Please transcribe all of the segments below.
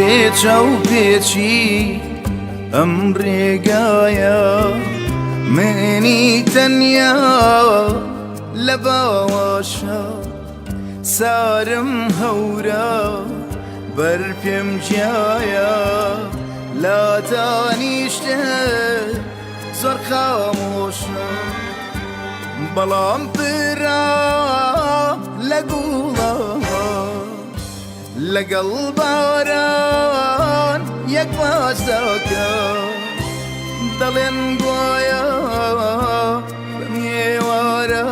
پێچە و پێچی ئەم ڕێگایە منی تەنیا لە باواشە سارم هەورە بەر پێم جیایە لا تانیشتە زۆر خامۆشە بەڵام پرا لە گوڵە لەگەڵ باران یەک باس دەکە دەڵێن گوایە بە میێوارە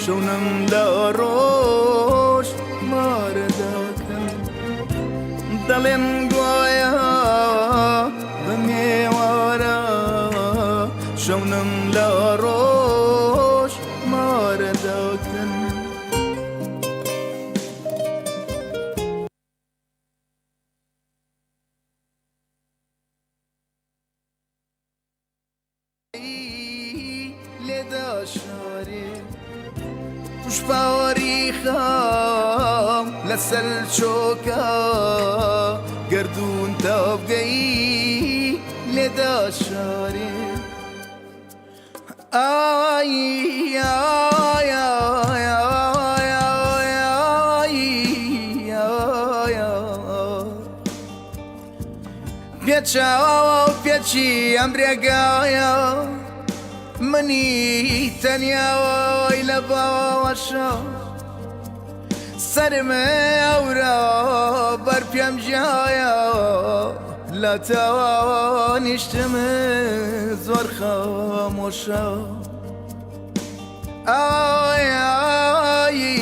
شەونم لە ڕۆژ مارە دەکەن دەڵێن گوایە بە میێوارە شەونم لە ڕۆژ مارە دەکەن لێدا شارێ پشپاوەری خام لەسەر چۆکە گردون تابگەی لێدا شارێ ئای ئای ئای پێچاوە و پێچی ئەم ڕێگایە منی تەنیاوەی لە باوەشە سەرمە ئەورە بەر پێم ژایە لە تاوانیشتمە زۆر خامۆشە ئای ئای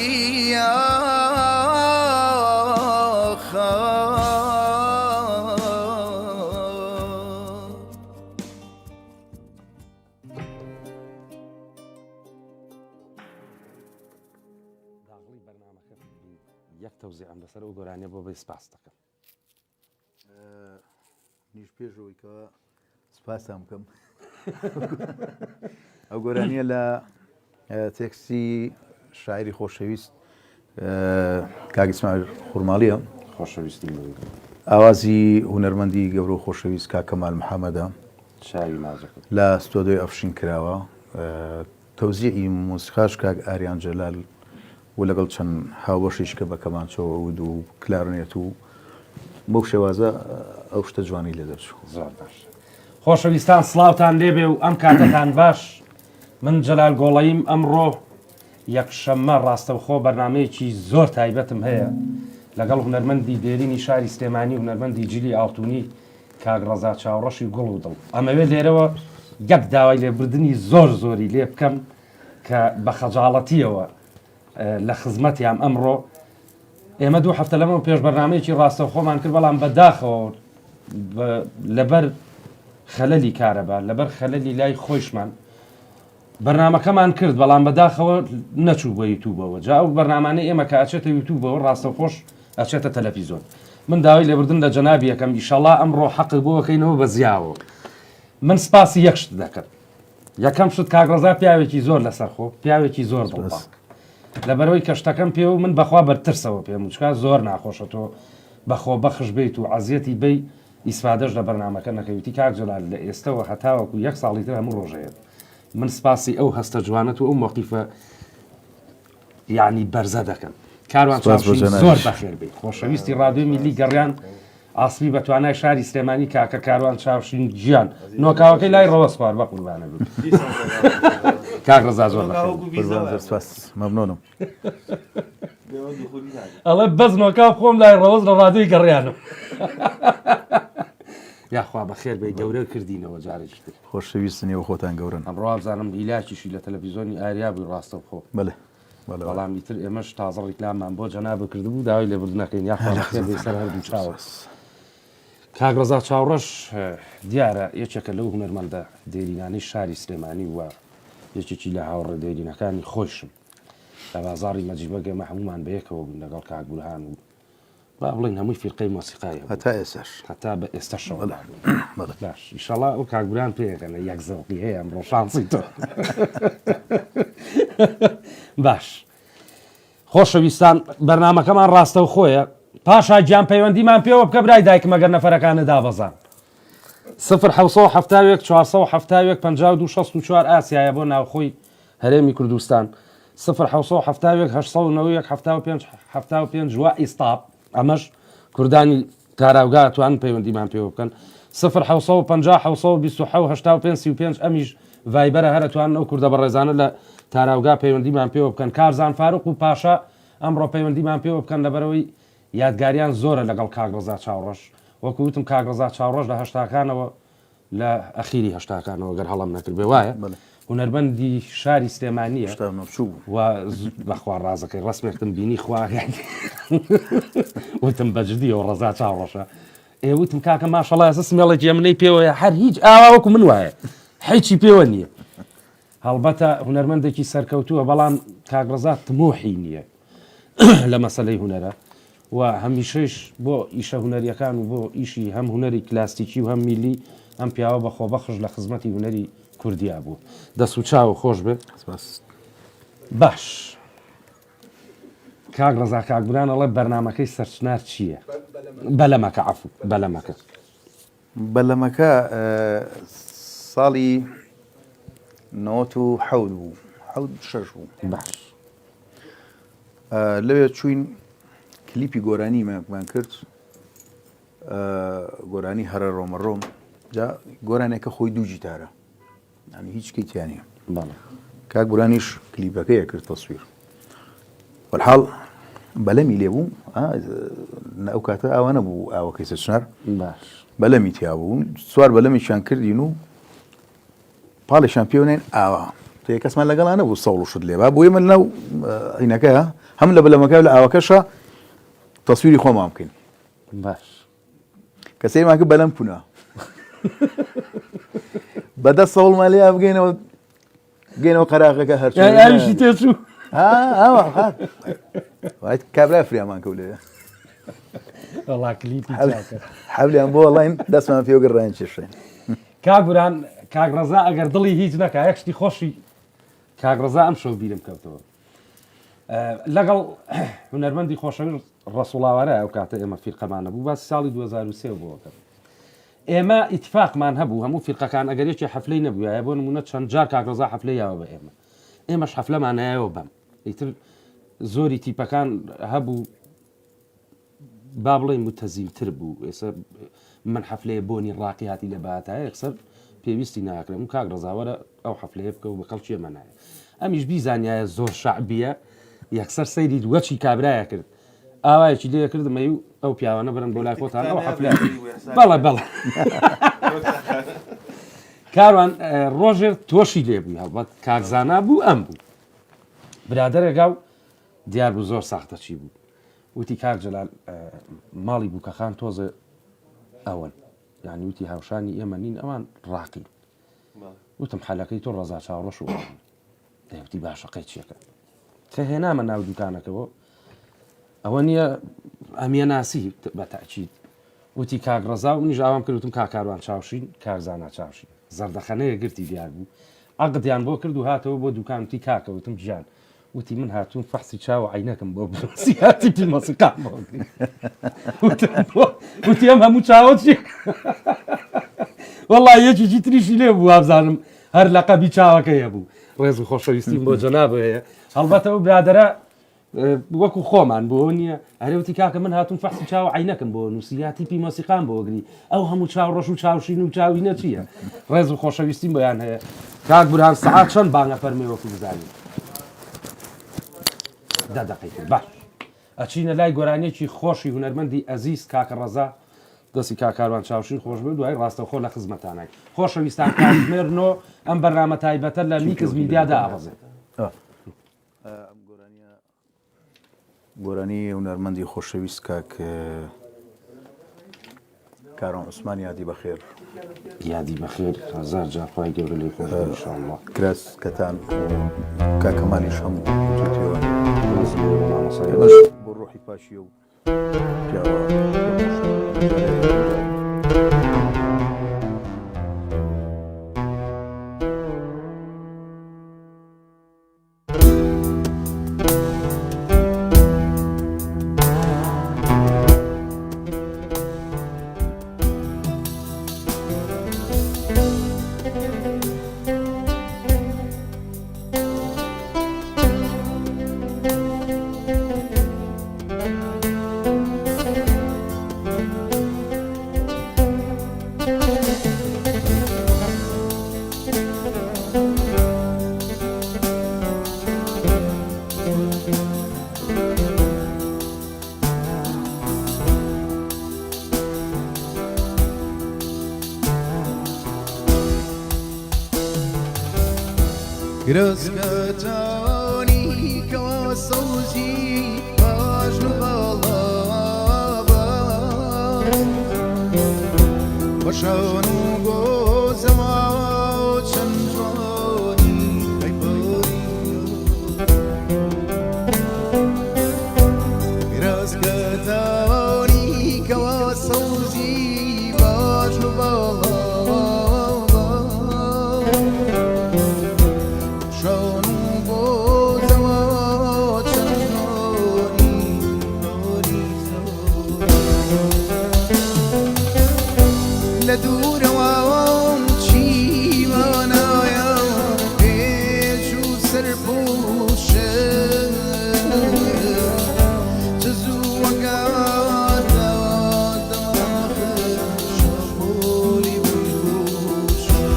یەک تەوزیعم لەسەر ئەو گۆرانیە بۆ بەی سپاس دەکەم نیش پێشەوەی کە سپاسام بکەم ئەو گۆرانیە لە تێکستی شاعری خۆشەویست کاک ئیسماعیل خوڕماڵیە خۆشەویستی ئاوازی هونەرمەندی گەورە و خۆشەویست کاک کەمال محەممەدە شاوی نازەکە لە ستۆدیۆی ئەفشین کراوە تەوزیعی موسیقاش کاک ئاریان جەلال و لەگەڵ چەند هاوبەشیش کە بە کەمانچەوە ود و کلارنێت و بەو شێوازە ئەو شتە جوانی لێ دەبچوو زۆر باش خۆشەویستان سڵاوتان لێبێ و ئەم کاتەتان باش من جەلال گۆڵەییم ئەمڕۆ یەکشەممە ڕاستەوخۆ بەرنمەیەکی زۆر تایبەتم هەیە لەگەڵ هونەرمەندی دێرینی شاری سلێمانی هونەرمەندی جلی ئاڵتونی کاک ڕەزا چاوڕەشی گوڵ و دڵ ئەمەوێ لێرەوە یەک داوای لێبردننی زۆر زۆری لێ بکەم کە بە خەجاڵەتیەوە لە خزمەتیان ئەمڕۆ ئێمە دوو هەفتە لەمە پێش بەرنمەیەکی ڕاستەوخۆمان کرد بەڵام بەداخەوە لەبەر خەلەلی کارەبا لەبەر خەلەلی لای خۆشمان بەرنمەکەمان کرد بەڵام بەداخەوە نەچوو بە یوتوبەوە جا ئەو بەرنامانەی ئێمە کە ئەچێتە یوتوبەوە ڕاستەوخۆش ئەچێتە تەلەڤیزۆن من داوای لێبردن لە جەنابی یەکەم ئیشەڵا ئەمڕۆ حەقی بۆەکەینەوە بە زیاوە من سپاسی یەک شت دەکرد یەکەم شت کاک ڕەزا پیاوێکی زۆر لەسەرخۆ پیاوێکی زۆر دڵپاک لەبەرەوەی کەشتەکەم پێ و من بەخوا بەرترسەوە پێم وچکە زۆر ناخۆشە تۆ بەخۆ بەخش بیت و عەزیەتی بی ئیسفادەش لە بەرنامەکە نەکەویتی کاک جەلال لە ئێستەوە هەتاوەکو یەک ساڵی تر هەموو ڕۆژەیە من سپاسی ئەو هەستە جوانەت و ئەو مۆقیفە یعنی بەرزە دەکەم کاروان زۆر بەخێر بیت خۆشەویستی ڕادیۆی میلی گەڕیان ئاسمی بە توانای شاری سلێمانی کاکە کاروان چاوشین گیان نۆکاوەکەی لای ڕەوە سپار بە قوربانە بوو کاک ڕەزا زۆر مەمنونم ئەڵێ بەس نۆکاو خۆم لای ڕەوەز لە ڕادیۆی گەڕیانم یاخوا بەخێر بێ گەورە کردینەوە جارێکی تر خۆشەویستنیەوە خۆتان گەورن ئەمڕۆ بزانم ئیلاکیشی لە تەلەڤیزۆنی ئاریا بووی ڕاستەوخۆ بەڵێ بەڵامی تر ئێمەش تازە ڕیکلامان بۆ جەناب کردبوو داوای لێبوردنەکەین یاخوا بەخێر بێ سەر هەردوو چاوە کاک ڕەزا چاوڕەش دیارە یەکێکە لەو هونەرمەندە دێرینانەی شاری سلێمانی وە یەکێکی لە هاوڕێ دێرینەکانی خۆشم لە بازاڕی مەجیبە گەمە هەمومان بەیەکەوە بوون لەگەڵ کاک بورهان و با بڵێن هەمووی فیرقەی مۆسیقایە هەتا ئێستاش هەتا بە ئێستاشەوە باش ئیشەڵا ئەو کاک بورهان پێیەکەنە یەک زەوقی هەیە ئەمڕۆ شانسی تۆ باش خۆشەویستان بەرنامەکەمان ڕاستەوخۆیە پاشا گیان پەیوەندیمان پێوە بکە برای دایکم ئەگەر نەفەرەکانە دابەزان 1970 470 52 64 ئاسیایە بۆ ناوخۆی هەرێمی کوردستان 1970 895 جووا ئیستاب ئەمەش کوردانی تاراوگا توان پەیوەندیمان پێوە بکەن 1950 ئەمیش ڤایبەرە هەرە توان ئەو کوردە بەڕێزانە لە تاراوگا پەیوەندیمان پێوە بکەن کارزان فاروق و پاشا ئەمڕۆ پەیوەندیمان پێوە بکەن لەبەرەوەی یادگاریان زۆرە لەگەڵ کاگڕزا چاوڕۆژ وەکوتم کاگڕزا چاوڕۆژ لە هەشتاکانەوە لە ئەخیری هەشتاکانەوە گەر هەڵم نەکرد بێ وایە هونەربەندی شاری سلێمانیە و بەخوا ڕازەکەی ڕسمێکتم بینی خواگەی وتم بەجددیەوە ڕەزا چاوڕۆژە ئێوتم کاکە ماشەڵای سمێڵی جێمنەی پێوەیە هەر هیچ ئاواوەکو من وایە هیچی پێوە نییە هەڵبەتە هونەرمەندێکی سەرکەوتووە بەڵام کاگڕزا تمۆحی نییە لە مەسەلەی هونەرە و هەمیشەش بۆ ئیشە هونەریەکان و بۆ ئیشی هەم هونەری کلاسیکی و هەم میلی ئەم پیاوە بەخۆ بەخش لە خزمەتی هونەری کوردیا بوو دەست و چاو خۆش بێت باش کاگڕزا کاکبران ئەڵێ بەرنامەکەی سەرچنار چییە بەلەمەکە عەفو بەلەمەکە ساڵی 97 بوو 6 بوو باش لەوێ چوین کلیپی گۆرانی ماکمان کرد گۆرانی هەرە ڕۆمەڕۆم جا گۆرانێکە خۆی دوو جیتارە ینی هیچ شتێکی تیا نییە کاک گۆرانیش کلیپەکەیە کرد تەسویر وەڵحاڵ بەلەمی لێبوو ئەو کاتە ئاوە نەبوو ئاوەکەی سەرچنار بەلەمی تیا بوو سوار بەلەمیشیان کردین و پاڵێکیان پێوەنێن ئاوا تۆ کەسمان لەگەڵا نەبوو سەوڵ و شت لێبا بۆ ئێمە لەناو عینەکەیە هەم لە بەلەمەکە لە ئاوەکەشە تەسویری خۆمان بکەین باش کەسێمان کرد بەلەم پونا بەدەست سەوڵمان لێ بگەینەوە قەراغەکە هەرچی تێچوو کابرا فریامان کەوت لێ وەڵا کلیپی حەولیان بۆ وەڵاین دەستمان پێوەگەڕایان چێشێن کاگوران کاگڕزا ئەگەر دڵی هیچ نەکە یەکشتی خۆشی کاگڕزا ئەم شەو بیرم کەوتەوە لەگەڵ هونەرمەندی خۆشەویست ڕەسوڵاوارە ئەو کاتە ئێمە فیرقەمانە بوو باسی ساڵی 2023 بووەکە ئێمە ئیتفاقمان هەبوو هەموو فیرقەکان ئەگەر یەکی حەفلەی نەبووایە بۆ نمونە چەند جار کاگڕزا حەفلەی یاوە بە ئێمەش حەفلەمان نایەوە بەم ئیتر زۆری تیپەکان هەبوو با بڵێ متەزیمتر بوو ئێستا من حەفلەیە بۆنی ڕاقی هاتی لە بەهاتایە یەکسەر پێویستی ناکرێم و کاگڕزاوەرە ئەو حەفلەیە بکە و بە خەڵکی ئێمە نایە ئەمیش بیزانایە زۆر شەعبیە یەکسەر سەیری دووەچی کابرایە کرد ئاوایەکی لێ کردمەی و ئەو پیاوانە بەرن بۆ لای خۆتان ئەو حەفلە بەڵێ کاروان ڕۆژێر تۆشی لێ بووی هەڵبەت کارزانا بوو ئەم بوو برادەرێکا و دیار بوو زۆر ساختەچی بوو وتی کاک جەلال ماڵی بووکەخان تۆزە ئەوەن یعنی وتی هاوشانی ئێمە نین ئەوان ڕاقی وتم حەلەکەی تۆ ڕەزا چاوڕۆژ و دەیوتی باشەقەی چیەکە کە هێنامە ناو دوکانەکەەوە ئەوە نییە ئەمیە ناسی بە تاکید وتی کاگڕزا و منیش ئاوام کردوتم کاکاروان چاوشین کارزانە چاوشین زەردەخەنەیە گرتی دیار بوو عەقدیان بۆ کرد و هاتەوە بۆ دوکانتی کاکەوتم گیان وتی من هاتوون فەحسی چاوە عینەکەم بۆ سیاتی پیلمەسقام وتی ئەم هەموو چاوە چی وەڵڵای یەکێکی تریشی لێ بوو وابزانم هەر لەقەبی چاوەکەیە بوو ڕێز و خۆشەویستیم بۆ جەنابەیە هەڵبەتە ئەو برادەرە وەکو خۆمان بۆ نییە ئەرێوتی کاکە من هاتوون فەحسی چاوە عینەکەم بۆ نووسیاتی پیمەسیقام بۆ گری ئەو هەموو چاوڕۆژ و چاوشین و چاوینە چییە ڕێز و خۆشەویستیم بۆیان هەیە کاک بورهان سەعات چەند بانگە فەرمێ وەکو بزانین 10 دقیقە باش ئەچینە لای گۆرانێکی خۆشی هونەرمەندی ئەزیز کاکە ڕەزا دەستی کاکاروان چاوشین خۆش بێت دوای ڕاستەوخۆ لە خزمەتانای خۆشەویستان کاتژمێرنۆ ئەم بەرنامە تایبەتە لە میکس میدیادا ئاوەزێت گۆرانی هونەرمەندی خۆشەویست کاک کارۆن عوسمان یادی بەخێر یادی بەخێر هەزار جار خوای گەورە لێی خۆش بێ ئینشاءالله کراس کەتان کاکەمالیش هەموو توتیەوە بۆ ڕۆحی پاشیە و پیاوە گرزکەتانی کەوا سەوزی باژن و باڵابە بەشان و گۆزەوە چەند جوانی گرزکەتانی کەوا سەوزی باژن و باڵابە لدورەوەم چیمانایە پێچ و سەرپۆشە چ زووەگاتەوە دەماخە شەپۆلی بوشە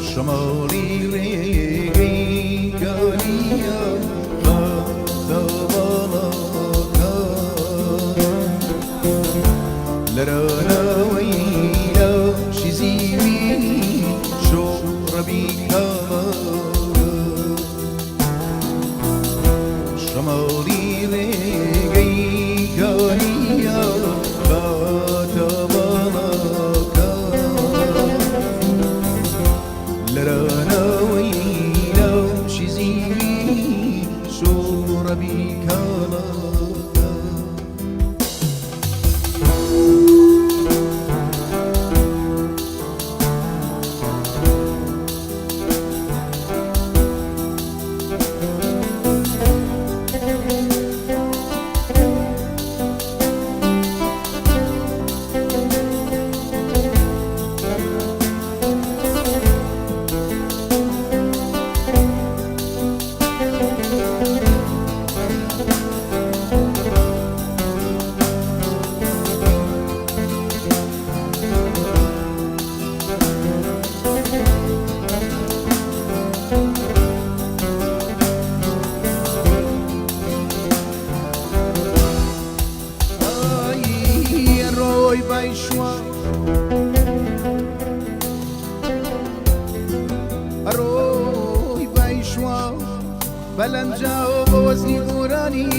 شەماڵی ڕێگەی گەلیە خەتەبەڵەکە لرانوينا شزيمي شربك شمالي ريقي قانيا باتبالك لرانوينا شزيمي شربك روی بایشوا بلنجا و بوزنی قرانی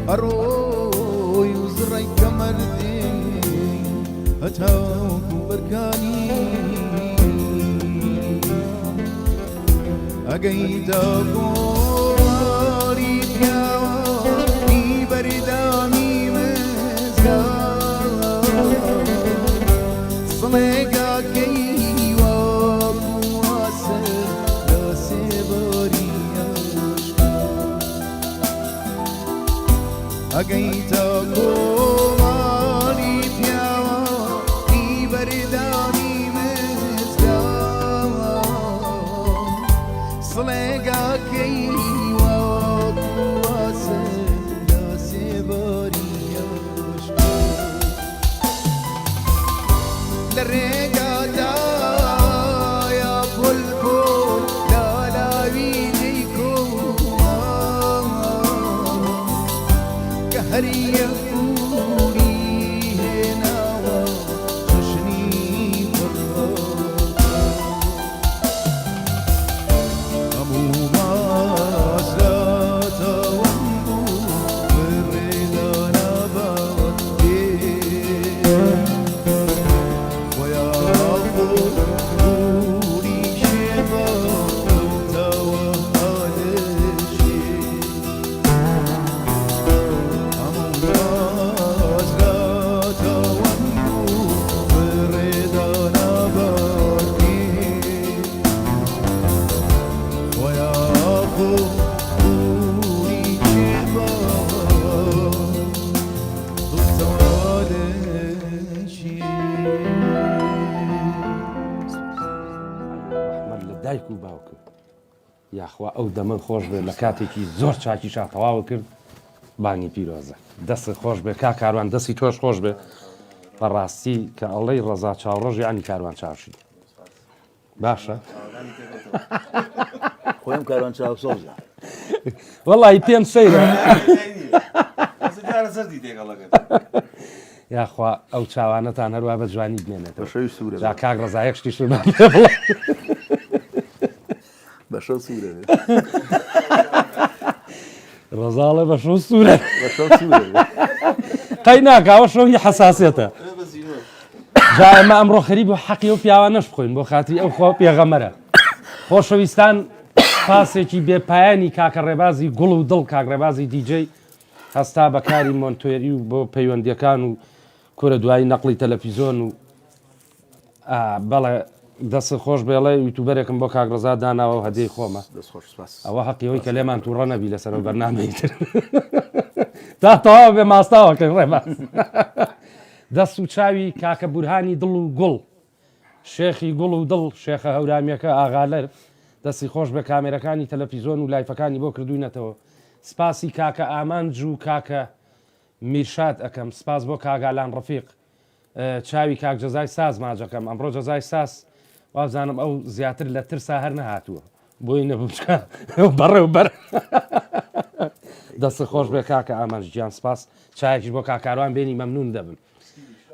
روی وزرای کمردی هتاو برکانی اگیدا گواری پیاوی بردامی صليقا كيوا قواسه لا سيبوري أجيتا قوماني بياوا في برداني مزقا صليقا كيوا قواسه لا سيبوري للرقادة يا بلبل لا لا بيديكم كهرية كوني هنا وجشني فرق أمو ما زلات وانبو بالرضا نبات دایک و باوکە یاخوا ئەو دەمە خۆش بێ لە کاتێکی زۆر چاکیشا تەواو کرد بانی پیرۆزە دەست خۆش بێ کا کاروان دەستی تۆش خۆش بێ بەڕاستی کە ئەڵەی ڕەزا چاوڕۆژ یانی کاروان چاوشی باشە خۆم کاروان چاوسۆزە وەڵی پێم سەیرە یاخوا ئەو چاوانەتان هەروە بە جوانی بمێنێتەوە بەشەوی سوورە جا کاک ڕزایەک شتیشمان پێ بڵێ بەشە سوورە ڕزاڵە بە شۆ سوورە بەشە سوورە قەی ناکاوە شۆی حەساسێتە جا ئەمە ئەمڕۆ خەریب و حەقی و پیاوانەش بخۆین بۆ خاتری ئەو خۆ پێغەمەرە خۆشەویستان پاسێکی بێپایانی کاکە ڕێبازی گوڵ و دڵ کاک ڕێبازی دیجەی هەستا بەکاری مۆنتۆری و بۆ پەیوەندیەکان و کورە دوایی نەقلی تەلەڤیزۆن و بەڵێ دەست خۆش بێڵێ یوتوبەرێکم بۆ کاک ڕزا داناوە و هەدیەی خۆمە ئەوە حەقیەوەی کە لێمان تووڕە نەبی لەسەر و بەرنامەی تر تا تەواو بێ ماستاوەکەی ڕێباز دەست و چاوی کاکە بورهانی دڵ و گوڵ شێخی گوڵ و دڵ شێخە هەورامیەکە ئاغالەر دەستی خۆش بە کامێرەکانی تەلەڤیزۆن و لایفەکانی بۆ کردوینەتەوە سپاسی کاکە ئامانج و کاکە میرشاد ئەەکەم سپاس بۆ کاگالان ڕفیق چاوی کاک جەزای ساز ماجەکەم ئەمڕۆ جەزای ساس وابزانم ئەو زیاتر لە ترسا هەر نەهاتووە بۆی نەبووچکە بەڕێ و بەر دەست خۆش بێ کاکە ئامانج گیان سپاس چایەکیش بۆ کاکاروان بێنی مەمنون دەبن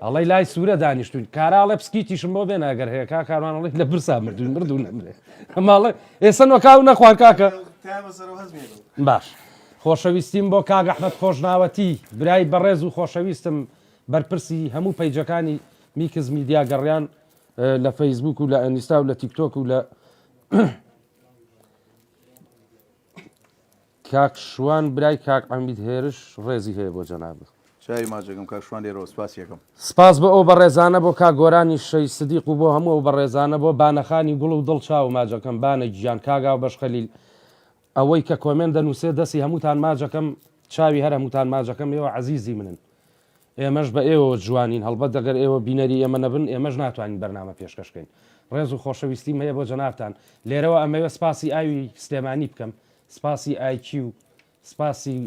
ئەڵی لای سوورە دانیشتوین کاراڵێ پسکیتیشم بۆ بێن ئەگەر هەیە کاکاروانڵی لە برسا مردوین مردوو نەمرێ ئەماڵێ ئێستا نۆکاو نەخوان کاکە باش خۆشەویستیم بۆ کاک ئەحمەد خۆشناوەتی برای بەڕێز و خۆشەویستم بەرپرسی هەموو پەیجەکانی میکس میدیا گەڕیان لە فەیسبوک و لە ئەنیستا و لە تیکتۆک و لە کاک شوان برای کاک ئەمید هێرش ڕێزی هەیە بۆ جەناب چای ماجەکەم کاکشوان لێرەوە سپاس یەکەم سپاس بە ئەو بەڕێزانە بۆ کاک گۆرانی شەی سدیق و بۆ هەموو ئەو بەڕێزانە بۆ بانەخانی گوڵ و دڵ چاو ماجەکەم بانە گیان کاگا و بەشخەلیل ئەوەی کە کۆمێن دەنووسێ دەستی هەمووتان ماجەکەم چاوی هەر هەمووتان ماجەکەم ئێوە عەزیزی منن ئێمەش بە ئێوە جوانین هەڵبەت دەگەر ئێوە بینەری ئێمە نەبن ئێمەش ناتوانین بەرنامە پێشکەشکەین ڕێز و خۆشەویستیم هەیە بۆ جەنابتان لێرەوە ئەمەوێ سپاسی ئاوی سلێمانی بکەم سپاسی ئایکی و سپاسی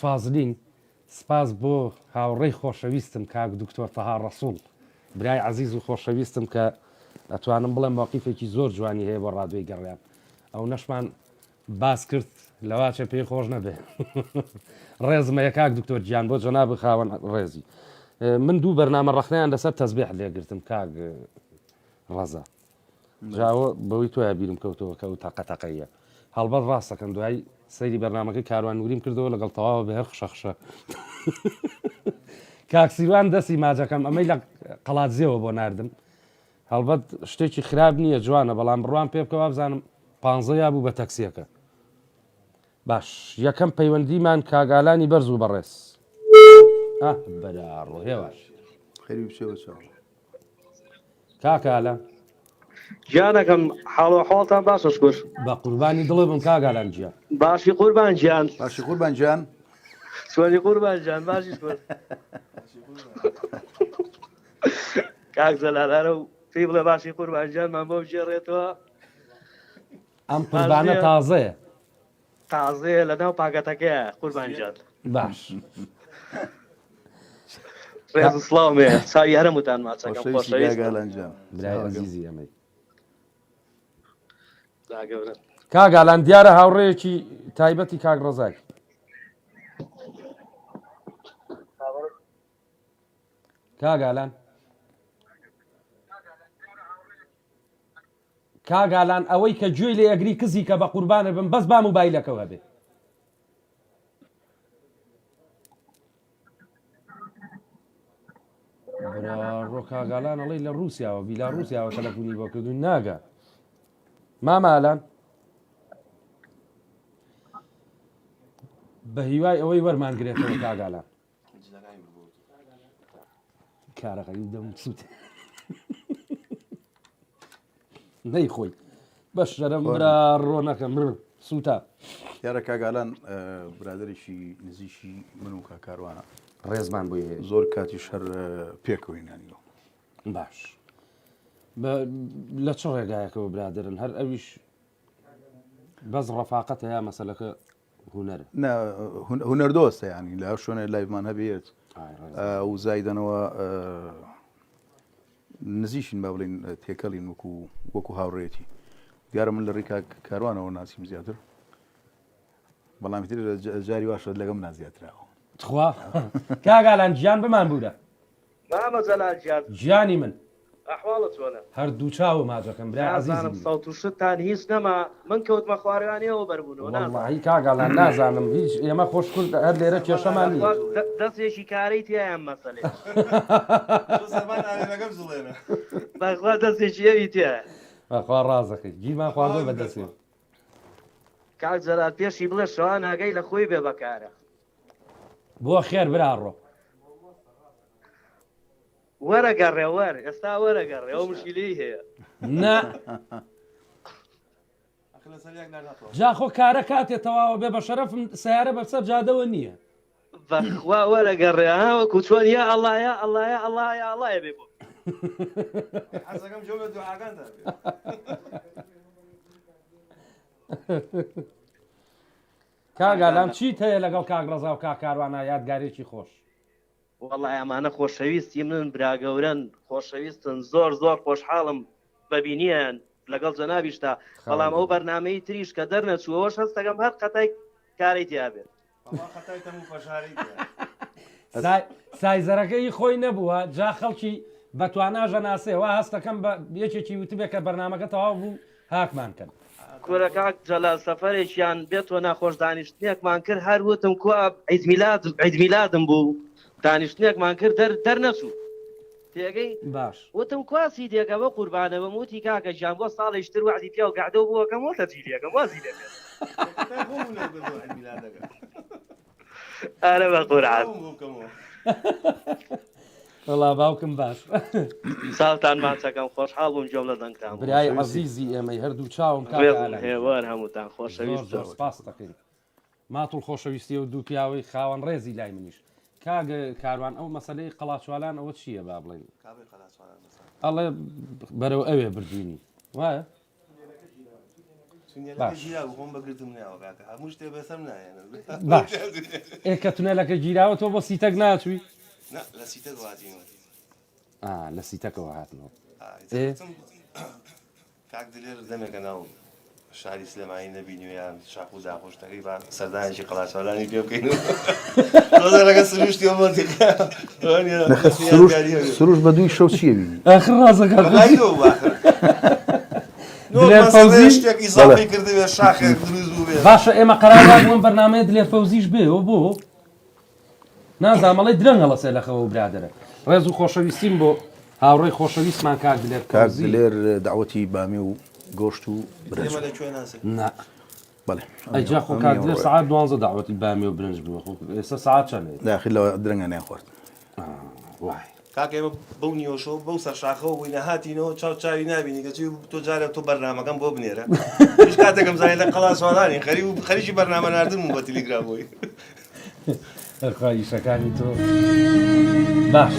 فازلین سپاس بۆ هاوڕێی خۆشەویستم کاک دکتۆر تەها ڕەسوڵ برای عەزیز و خۆشەویستم کە ئەتوانم بڵێم موقیفێکی زۆر جوانی هەیە بۆ ڕادیۆی گەڕیان ئەو نەشمان باس کرد لەواچە پێی خۆش نەبێ ڕێزمە یە کاک دکتۆر گیان بۆ جەنابی خاوەن ڕێزی من دوو بەرنامە ڕەخنەیان لەسەر تەزبیح لێگرتم کاک ڕەزا جاوە بەوەی تۆیە بیرم کەوتەوە کە و تاقەتەقەیە هەڵبەت ڕاستەکەم دوای سەیری بەرنامەکەی کاروان نوریم کردەوە لەگەڵ تەواوە بە هەر خشەخشە کاک سیروان دەستی ماجەکەم ئەمەی لە قەڵاتزیەوە بۆ ناردم هەڵبەت شتێکی خراپ نییە جوانە بەڵام بڕوان پێ بکەوە بزانم 15 بوو بە تەکسیەکە باش یەکەم پەیوەندیمان کاگالانی بەرز و بەڕێز بەداڕۆ هێواش خەریب بچێەوە چاو کاکالە گیانەکەم حاڵۆ حاڵتان باشە شکر بە قوربانی دڵێ بم کاگالان گیان باشی قوربان گیان باشی قوربان گیان سوانی قوربان گیان باشی شکر کاک زەلالارە و پێی بڵێ باشی قوربان گیانمان بۆ بژێڕێتەوە ئەم قوربانە تازەیە تازەیە لە ناو پاکەتەکەیە قوربان گیان باش ڕێز سڵاومێ چاوی هەرمووتان ماچەکەم خۆشەویست گالان گیان برای عەزیزی ئەمەی داگەورن کاگالان دیارە هاوڕێیەکی تایبەتی کاک ڕەزای کاگالان کاگالان ئەوەی کە گوێی لێ ئەگری کزی کە بە قوربانە بم بەس با موبایلەکەوە بێ ڕۆ کاگالان ئەڵەی لە رووسیاوە بیلا رووسیاوە تەلەفۆنی بۆ کردوین ناگە مامالان بە هیوای ئەوەی وەرمانگرێتەوە کاگالان کارەکەی دەم سووت نەی خۆی بەش شەرم برا ڕۆنەکەم سووتە یارە کاگالان برادێکی نزیشی من و کاکاروانە ڕێزمان بۆی هەیە زۆر کاتی شەر پێکەوەینانیەوە باش لە چ ڕێگایەکەوە برادرن هەر ئەویش بەس ڕەفاقەت هەیە مەسەلەکە هونەرە هونەردۆستە ینی لە شوێنە لایڤمان هەبێت و زایدنەوە نزیشین با بڵین تێکەڵین وەکو هاوڕێتی دیارە من لە ڕێکا کاروانەوە ناسیم زیاتر بەڵامی تر جاری باشە لەگەم نازیاتراوە خوا کاگالان گیان بمان بوورە مامە جەلال گیان گیانی من ئەحواڵت چۆنە هەردوو چاوە ماجەکەم برای نازانم عەزیزم سەوت و شتتان هیچ نەما من کەوتمە خوارەوانیەوە بەربوونەوە نازانم وەڵڵاهی کاگالان نازانم هیچ ئێمە خۆشکرد هەر لێرە کێشەمان نییە دەستێکی کاری تیایان مەسەلێ بەخوا دەستێکی ئەوی تایە خوا ڕازەکەی گیرمان خواردۆ بەدەستێ کاک جەلال پێشی بڵێ شەوان هەگەی لە خۆی بێ بەکارە بۆ خێر براڕۆ وەرەگەڕێ وەر ئێستا وەرەگەڕێ ئەو مشکلەی هەیە نا جا خۆ کارە کاتێ تەواوە بێ بە شەرەفم سیارە بەسەر جادەوە نییە بەخوا وەرەگەڕێ وەکو چۆن یا ئەڵایە ئەڵایە ئەڵایە ئەڵایە بێ بۆ کاگالام چیت هەیە لەگەڵ کاگڕەزا و کاکاروانە یادگارێکی خۆش وەڵای ئەمانە خۆشەویستی من براگەورن خۆشەویستن زۆر زۆر خۆشحاڵم بەبینیان لەگەڵ جەنابیشتا بەڵام ئەو بەرنامەی تریش کە دەرنەچووەوەش هەست دەکەم هەر قەتای کاری تیابێت سایزەرەکەی خۆی نەبووە جا خەڵکی بەتواناژە ناسێەوە هەستەکەم بە یەکێکی وتبێت کە بەرنامەکە تەواو بوو هاکمان کەن کورە کاک جەلال سەفەرێکیان بێتەوە ناخۆش دانیشتنێکمان کرد هەر وتم کو عیدمیلادم بوو دانیشتنێکمان کرد دەرنەچوو تێگەی باش وتم کواسی دێگە بە قوربانەوە موتی کاکە ژیان بۆ ساڵێشتر وعدی پیا و گعدە بووەکەم وتە جیلەکەم وازی لێکە ئارە بە قورعان وەڵا باوکم باش ساڵتان ماچەکەم خۆشحاڵ بووم جۆم لە دەنگتان برای عەزیزی ئێمەی هەردوو چاوم هێوار هەمووتان خۆشەویست سپاس دەکەین ماتڵ خۆشەویستی و دوو پیاوەی خاوەن ڕێزی لای منیش کاگە کاروان ئەو مەسەلەی قەڵاچوالان ئەوە چییە با بڵێن ئەڵێ بەرەو ئەوێ بردوینی وایە باش ئێکە تونێلەکە گیراوە تۆ بۆ سیتەک ناچووی لە سیتەکەەوە هاتنەوە کاک دلێر دەمێکە ناو شاری سلێمانی نەبینیویان شاق و داخۆشتەکەی با سەردانێکی قەڵاچوالانی پێ بکەین لەگە سروشتی سروش بە دوی شەو چیە بینی ئاخر ڕازەکە ئیزاڵی کردوێ شاخێک دروست بوو بێ باشە ئێمە قەراران بەرنامەیە دلێر فەوزیش بێەوە بۆ نازانمەڵی درەنگە لەسێ لەخەوە و برادرە ڕێز و خۆشەویستیم بۆ هاوڕێی خۆشەویستمان کاک دلێر کاک دلێر داوەتی بامی و گۆشت و برنج بەڵێ ئەیجا خۆ کاک دلێر سەعات 12 داوەتی بامی و برنج بووە ئێستا سەعات چەندێت داخل لەوە درەنگە نەخوارد وای کاک ئێمە بەو نیۆشەوە بەو سەر شاخەوە بووینە هاتینەوە چاو چاوی نبینی کە تۆ جارێک تۆ بەرنامەکەم بۆ بنێرە هیچ کاتێکم زانانی لە قەڵاچوالانی خەریکی بەرنامە ناردن بە تەلیگرام بووی خواهیشەکانی تۆ باش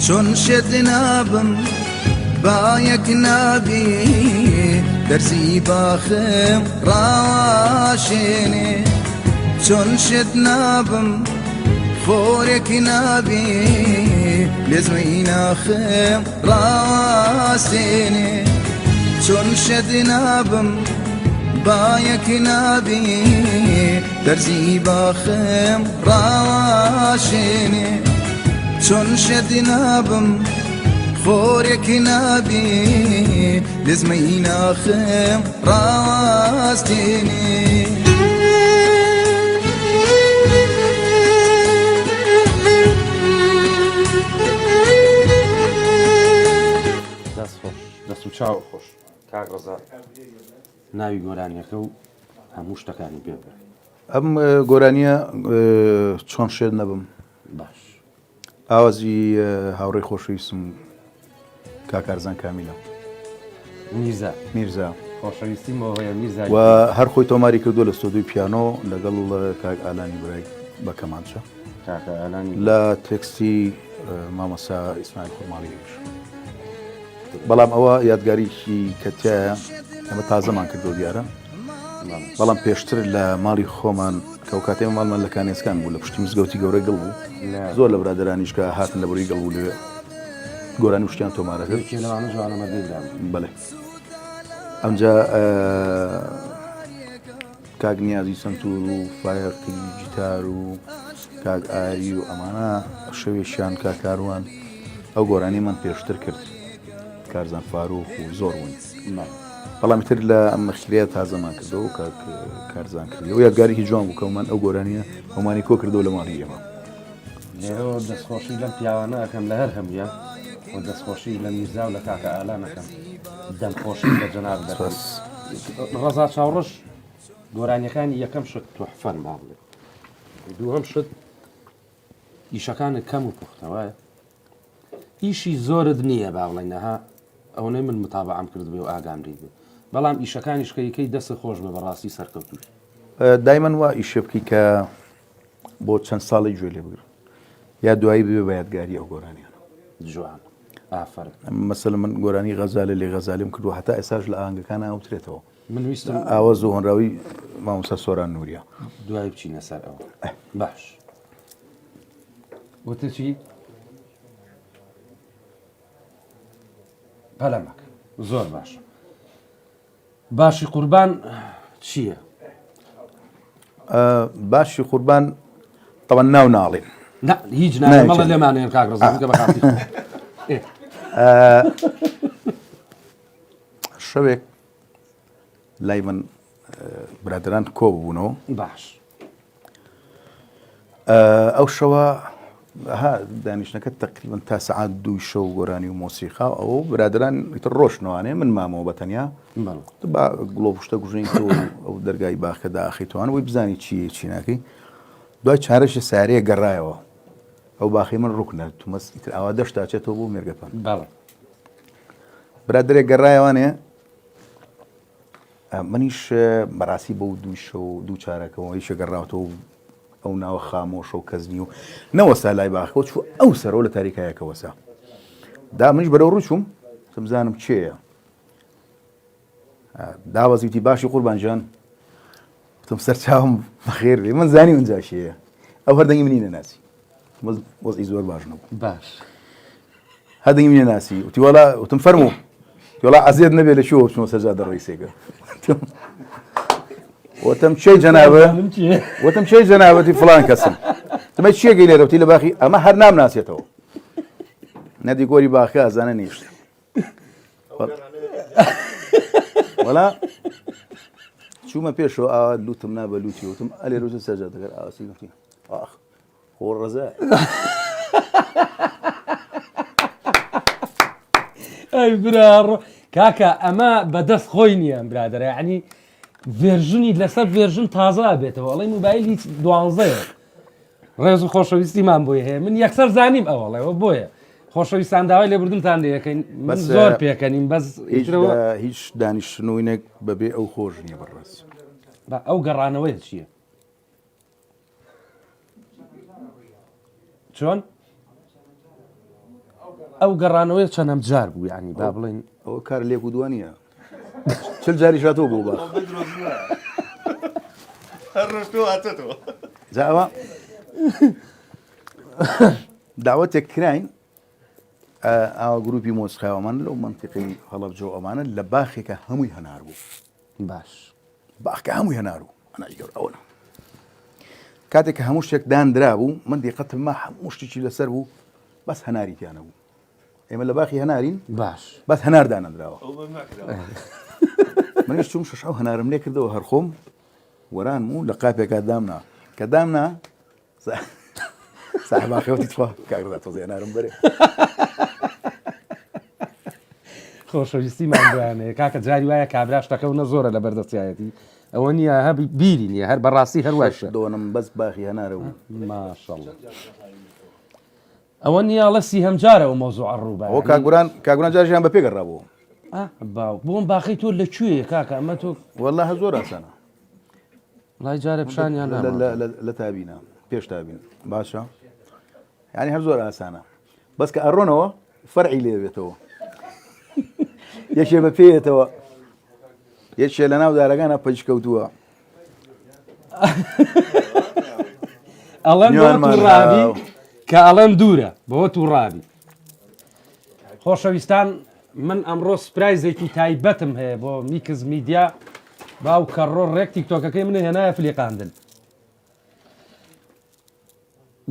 چۆن شێت نابم با یەک نابی دەرزی باخم ڕاشێنێ چۆن شێت نابم خۆرێک نابی لێزمەی ناخم ڕاستێنێ چۆن شێت نابم با یەک نابی دەرزی باخم ڕاشێنێ چۆن شێت نابم خۆرێک نابی لێزمەی ناخم ڕاستێنێ دەست و چاو خۆش کاک ڕەزا ناوی گۆرانیەکە و هەموو شتەکانی پێ بێ ئەم گۆرانیە چۆن شێر نەبم باش ئاوازی هاوڕێی خۆشەویستم کاکارزان کامیلە میرزا خۆشەویستیمەوە هەیە میرزا و هەر خۆی تۆماری کردو لە ستۆدیۆی پیانۆ لەگەڵ کاک ئالانی برای بە کەمانچە کاکە ئالانی لە تێکستی مامەسا ئیسماعیل خورماڵیش بەڵام ئەوە یادگاریکی کەتیایە ئەمە تازەمان کردو دیارە بەڵام پێشتر لە ماڵی خۆمان کەو کاتێ ماڵمان لە کانێسکان بوو لە پشتی مزگەوتی گەورەی گەڵ بوو زۆر لە برادرانیشکە هاتن لە بڕی گەڵ بوو لێ گۆرانی وشتیان تۆمارە کرد لەوانە جوانەمە دەیدام بەڵێ ئەمجا کاک نیازی سنتور و فایقی جیتار و کاک ئاری و ئەمانە شەوێشیان کاکاروان ئەو گۆرانی من پێشتر کرد کارزان فاروق و زۆر بوون بەڵامی تر لە ئەم مەخیرەیە تازەمان کردەوە کاک کارزان کردەوە یادگارێکی جوان بوو کەمان ئەو گۆرانیە ئەومانی کۆ کردەوە لە ماڵی ئێمە لێرەوە دەستخۆشی لەم پیاوانە ئەەکەم لە هەر هەمویە و دەستخۆشی لە میرزا و لە کاکە ئالانەکەم دەمخۆشی لە جەناب دەکەم ڕەزا چاوڕش گۆرانیەکانی یەکەم شت توحفەن ماڵێ دووەم شت ئیشەکانت کەم و پوختەوەیە ئیشی زۆرت نییە با بڵێنەها ئەوەی من متابعام کرد بێ و ئاگامری بێ بەڵام ئیشەکانی شکەیەکەی دەستی خۆش بێ بەڕاستی سەرکەوتوش دایمەن وا ئیشێ بکەی کە بۆ چەند ساڵی گوێ لێ بگرن یا دوایی ببێ بە یادگاری ئەو گۆرانیانە جوان ئافر مەسەلەن من گۆرانی غەزالە لێ غەزالیم کردو هەتا ئێساش لە ئاهەنگەکانە ئەوترێتەوە من ویستم ئاوە زۆ هۆنراوی مامۆستا سۆران نووریە دوای بچینە سەر ئەوە باش وتە چی؟ پەلەمەک زۆر باش باشی قوربان چییە؟ باشی قوربان تەوە ناو ناڵێن هیچ نامەڵە لێمانێن کاک ڕەزا کە بەخاتی شەوێک لای من برادران کۆ ببوونەوە باش ئەو شەوە دانیشتەکە تقریبان تا سەعات دوو شەو گۆرانی و مۆسیقا ئەو برادران ئیتر ڕۆشنەوانێ من مامەوە بەتەنیا گڵۆپشتە گوژنی تۆ ئەو دەرگای باخە داخیتوان وی بزانی چیە چی ناکەی دوای چارەشی سارەیە گەڕایەوە ئەو باخی من ڕوکنە تومەس ئیتر ئاوا دەشتاچێتەوە بۆ مێرگەپان برادرێک گەڕایەوانێ منیش بەڕاستی بەو دوو شەو دوو چارەکەەوە هیچە گەڕاوتەوە ئەو ناوە خامۆشە و کەزنی و نەوەستا لای باخەوە چوو ئەو سەرەوە لە تاریکایەکەوەسا دا منیش بەرەو ڕووچوم بزانم چێیە داوەزیتی باشی قوربانجان وتم سەر چاوم بەخێر بێ من زانی اونجا شەیە ئەو هەردەنگی منی نەناسی وەزئی زۆر باش نەبوو باش هەردەنگی منی ناسی وتی وەڵا وتم فەرموو وڵا عەزیەت نەبێت لە شووە بچمەوە سەرجادە ڕئیسێکە وتم چی جنابه؟ وتم چی جنابه تی فلان کسم. تم چیه گیلی رو تی لباخی اما هر نام ناسیت او. ندی کوری باخی ازانه نیست. ولا شو ما پیشو لوتم نابه لوتی وتم علی روز سجاده کر آسی نفتی. آخ خور رزا. ای برار کاکا اما بدست خوینی ام برادر یعنی ڤێرژنی لەسەر ڤێرژن تازە بێتەوە ئەڵێ موبایلی 12 ڕێز و خۆشەویستیمان بۆی هەیە من یەکسەر زانیم ئەوەڵێەوە بۆیە خۆشەویستان داوای لێبوردنتان دەیەکەین من زۆر پێکەنیم بەس هیچ دانیشتنەوەینێک بەبێ ئەو خۆش نییە بەڕاست ئەو گەڕانەوەی چییە؟ چۆن؟ ئەو گەڕانەوەی چەندەم جار بوو یعنی با بڵێن ئەوە کار لێک و دووانە چل جاری شاتۆ بوو باش هەر ڕۆژتۆ هاتێتەوە جاوە داوەتێک کراین ئاوا گروپی مۆسیقاوەمان لەو منتیقی هەڵەبجە ئەمانە لە باخێکە هەمووی هەنار بوو باش باخکە هەمووی هەنار بوو هەناری گەور ئەوە کاتێک کە هەموو شتێک دانرا بوو من دیقەتم ما هەموو شتێکی لەسەر بوو بەس هەناری تیانە بوو ئێمە لە باخی هەنارین باش بەس هەنار دانەدراوە منیش چوم شەش ئەو هەنارم لێ کردەوە هەرخۆم وەرانم و لە قاپێکا دامنا کە دامنا ساحباخەوەتی توا کاگڕدا تۆزی هەنارم بەرێ خۆشەویستیمان بەیانەیە کاکە جاری وایە کابرا شتەکەونە زۆرە لە بەردەستایەتی ئەوە نییە هە بیری نییە هەر بەڕاستی هەروەشە دۆنم بەس باخی هەنارە و ماشەڵڵا ئەوە نییاڵە سی هەمجارەوە مۆزوع ڕووبە ئەو کاگوران جارژیان بە پێگەڕابوو باو بۆم باخی تۆ لەکوێیە کاکە ئەمە تۆ والله هە زۆر ئاسانە لای جارە پیشانیان لە تابینە پێش تابین باشە یعنی هەر زۆر ئاسانە بەس کە ئەڕۆنەوە فەرعی لێبێتەوە یەکێ بە پێێتەوە یەکێ لە ناو دارەکانە پەیشکەوتووە ئەڵەن ڕابی کە ئەڵەن دوورە بەوە تووڕابی خۆشەویستان من ئەمڕۆ سپرایزێکی تایبەتم هەیە بۆ میکس میدیا باو کەڕۆ ڕێک تیکتۆکەکەی منە هێنایە فلیقاندن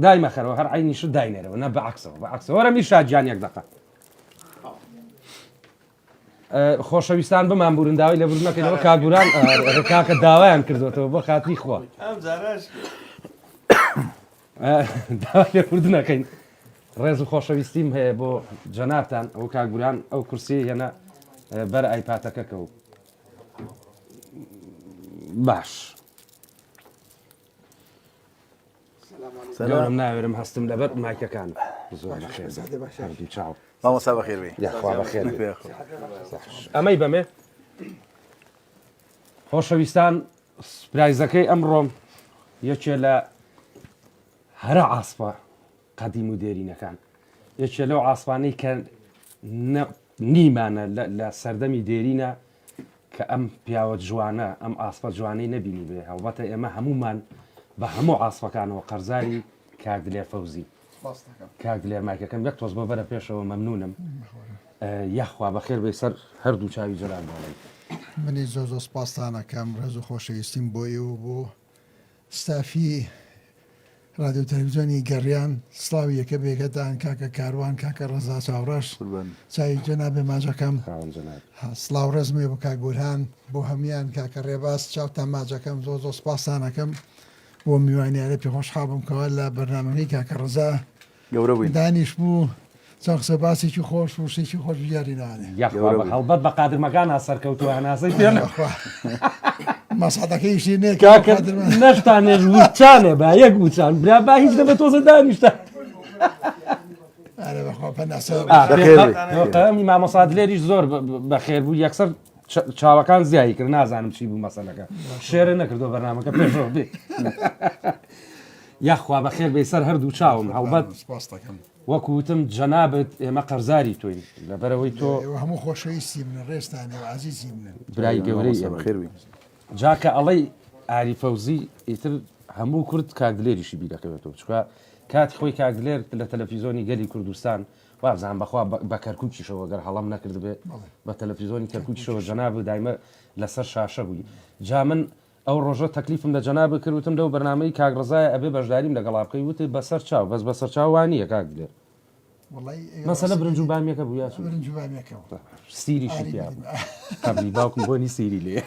دایمە خەرەوە هەر عینیش داینێرەوە نە بەعکسەوە وەرە میرشاد گیان یەک دەقە خۆشەویستان بمان بورنداوی لە بردنەکەینەوە کاگوران ڕێکاکە داوایان کردوێتەوە بۆ خاتری خۆ داوای لێ بردنەکەین ڕێز و خۆشەویستیم هەیە بۆ جەنابتان ئەو کاگوران ئەو کورسی هێنە بەر ئایپاتەکەکە و باش گەورم ناوێرم هەستم لەبەر مایکەکان زۆر بەخێر هەردوو چاو مامۆستا بەخێر بێ یاخوا بەخێر ئەمەی بەمێ خۆشەویستان سپرایزەکەی ئەمڕۆم یەکێ لە هەرە ئاسپە قەدیم و دێرینەکان یەکێ لەو ئاسپانەی کە نیمانە لە سەردەمی دێرینە کە ئەم پیاوە جوانە ئەم ئاسپە جوانەی نەبینی بێ هەڵبەتە ئێمە هەمومان بە هەموو ئاسپەکانەوە قەرزاری کاکدلێر فەوزی کاکدلێر مایکەکەم یەک تۆز بۆ بەرە پێشەوە مەمنونم یاخوا بەخێر بێ سەر هەردوو چاوی جەلال باڵی منی زۆ سپاسانەکەم ڕێز و خۆشەویستیم بۆی و بۆ ستافی رادیۆ تەلەڤیزیۆنی گەڕیان سڵاوی یەکە بێگەدان کاکە کاروان کاکە ڕەزا چاوڕەش چای جەنابێ ماجەکەم سڵاو ڕێزمێ بۆ کاگورهان بۆ هەمیان کاکە ڕێباز چاوتان ماجەکەم زۆ سپاسانەکەم بۆ میوانیانە پێ خۆشحاڵ بووم کەوا لە بەرنامەکەی کاکە ڕەزا گەورە بووین دانیش بوو چەند قسە باسێکی خۆش و شتێکی خۆش بجارینانێ هەڵبەت بە قادرمەکانە سەرکەوتووە هەناسەی پێ مەسعەدەکەیشی نێ نەشتانێ وچانێ با یەک وچان برا با هیچ دەبێت تۆزە دانیشتە مامۆستا دلێریش زۆر بەخێر بوو یەکسەر چاوەکان زیایی کرد نازانم چی بوو مەسەلەکە شێرە نەکردو بەرنامەکە پێشەوە بێ یاخوا بەخێر بێ سەر هەردوو چاوم هەڵبەت وەکوتم جەنابەت ئێمە قەرزاری تۆین لەبەرەوەی تۆ هەموو خۆشەویستی منە ڕێستانی و عزیزی منن برای گەورەی خێروی جاکە ئەڵەی ئاری فەوزی ئیتر هەموو کورد کاکدلێریشی بیرەکەوێتەوە چکە کاتی خۆی کاکدلێر لە تەلەڤیزۆنی گەلی کوردستان وابزان بەخوا بە کەرکووکیشەوە گەر هەڵام نەکرد بێ بە تەلەڤیزۆنی کەرکووکیشەوە جەناب دایمە لەسەر شاشە بووی جا من ئەو ڕۆژە تەکلیفم لە جەناب کردوتم لەو بەرنامەی کاگڕزایە ئەبێ بەشداریم لەگەڵا بکەی وتی بەسەر چاو بەس بەسەر چاوانییە کاکدلێر مەسەلە برنج و بامیەکە بوو سیریشی پیا قبلی باوکم بۆنی سیری لێ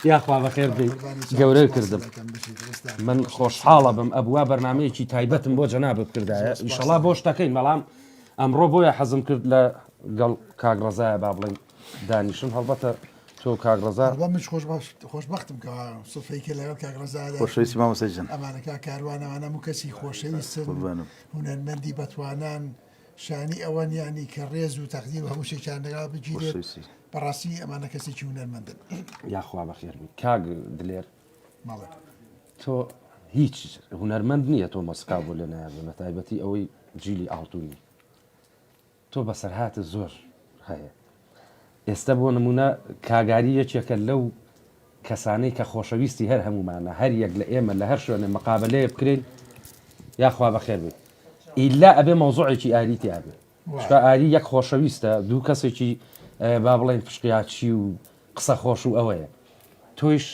یاخوا بەخێر بێ گەورە کردم من خۆشحاڵە بم ئەبووە بەرنمەیەکی تایبەتم بۆ جەنابت کردایە ئیشەڵا بۆ شتەکەین بەڵام ئەمڕۆ بۆیە حەزم کرد لە گەڵ کاگڕزایە با بڵێن دانیشن هەڵبەتە تۆ کاگڕزا مش خۆشبەختم کە سفەیکە لەگەڵ کاگڕزادا خۆشەویستی مامۆستاجان ئەمانەکە کاروانەوانە و کەسی خۆشەویستن هونەرمەندی بەتوانان شانی ئەوەن ینی کە ڕێز و تەقدیر و هەموو شێکیان لەگەڵ بگیرێت بەڕاستی ئەمانە کەسێکی هونەرمەندن یاخوا بەخێربی کاگ دلێر تۆ هیچ هونەرمەند نییە تۆ مەسکا بۆ لە نایابێ بە تایبەتی ئەوەی جیلی ئاڵتونی تۆ بەسەرهاتە زۆر هەیە ئێستا بۆ نمونە کاگاری یەکێکە لەو کەسانەی کە خۆشەویستی هەر هەمومانە هەر یەک لە ئێمە لە هەر شوێنێ مەقابلەیە بکرێن یاخوا بەخێر بێت ئیلا ئەبێ مەوزوعێکی ئاریتی ئابێ چکە ئاری یەک خۆشەویستە دوو کەسێکی با بڵێن پشقیاچی و قسە خۆش و ئەوەیە تۆیش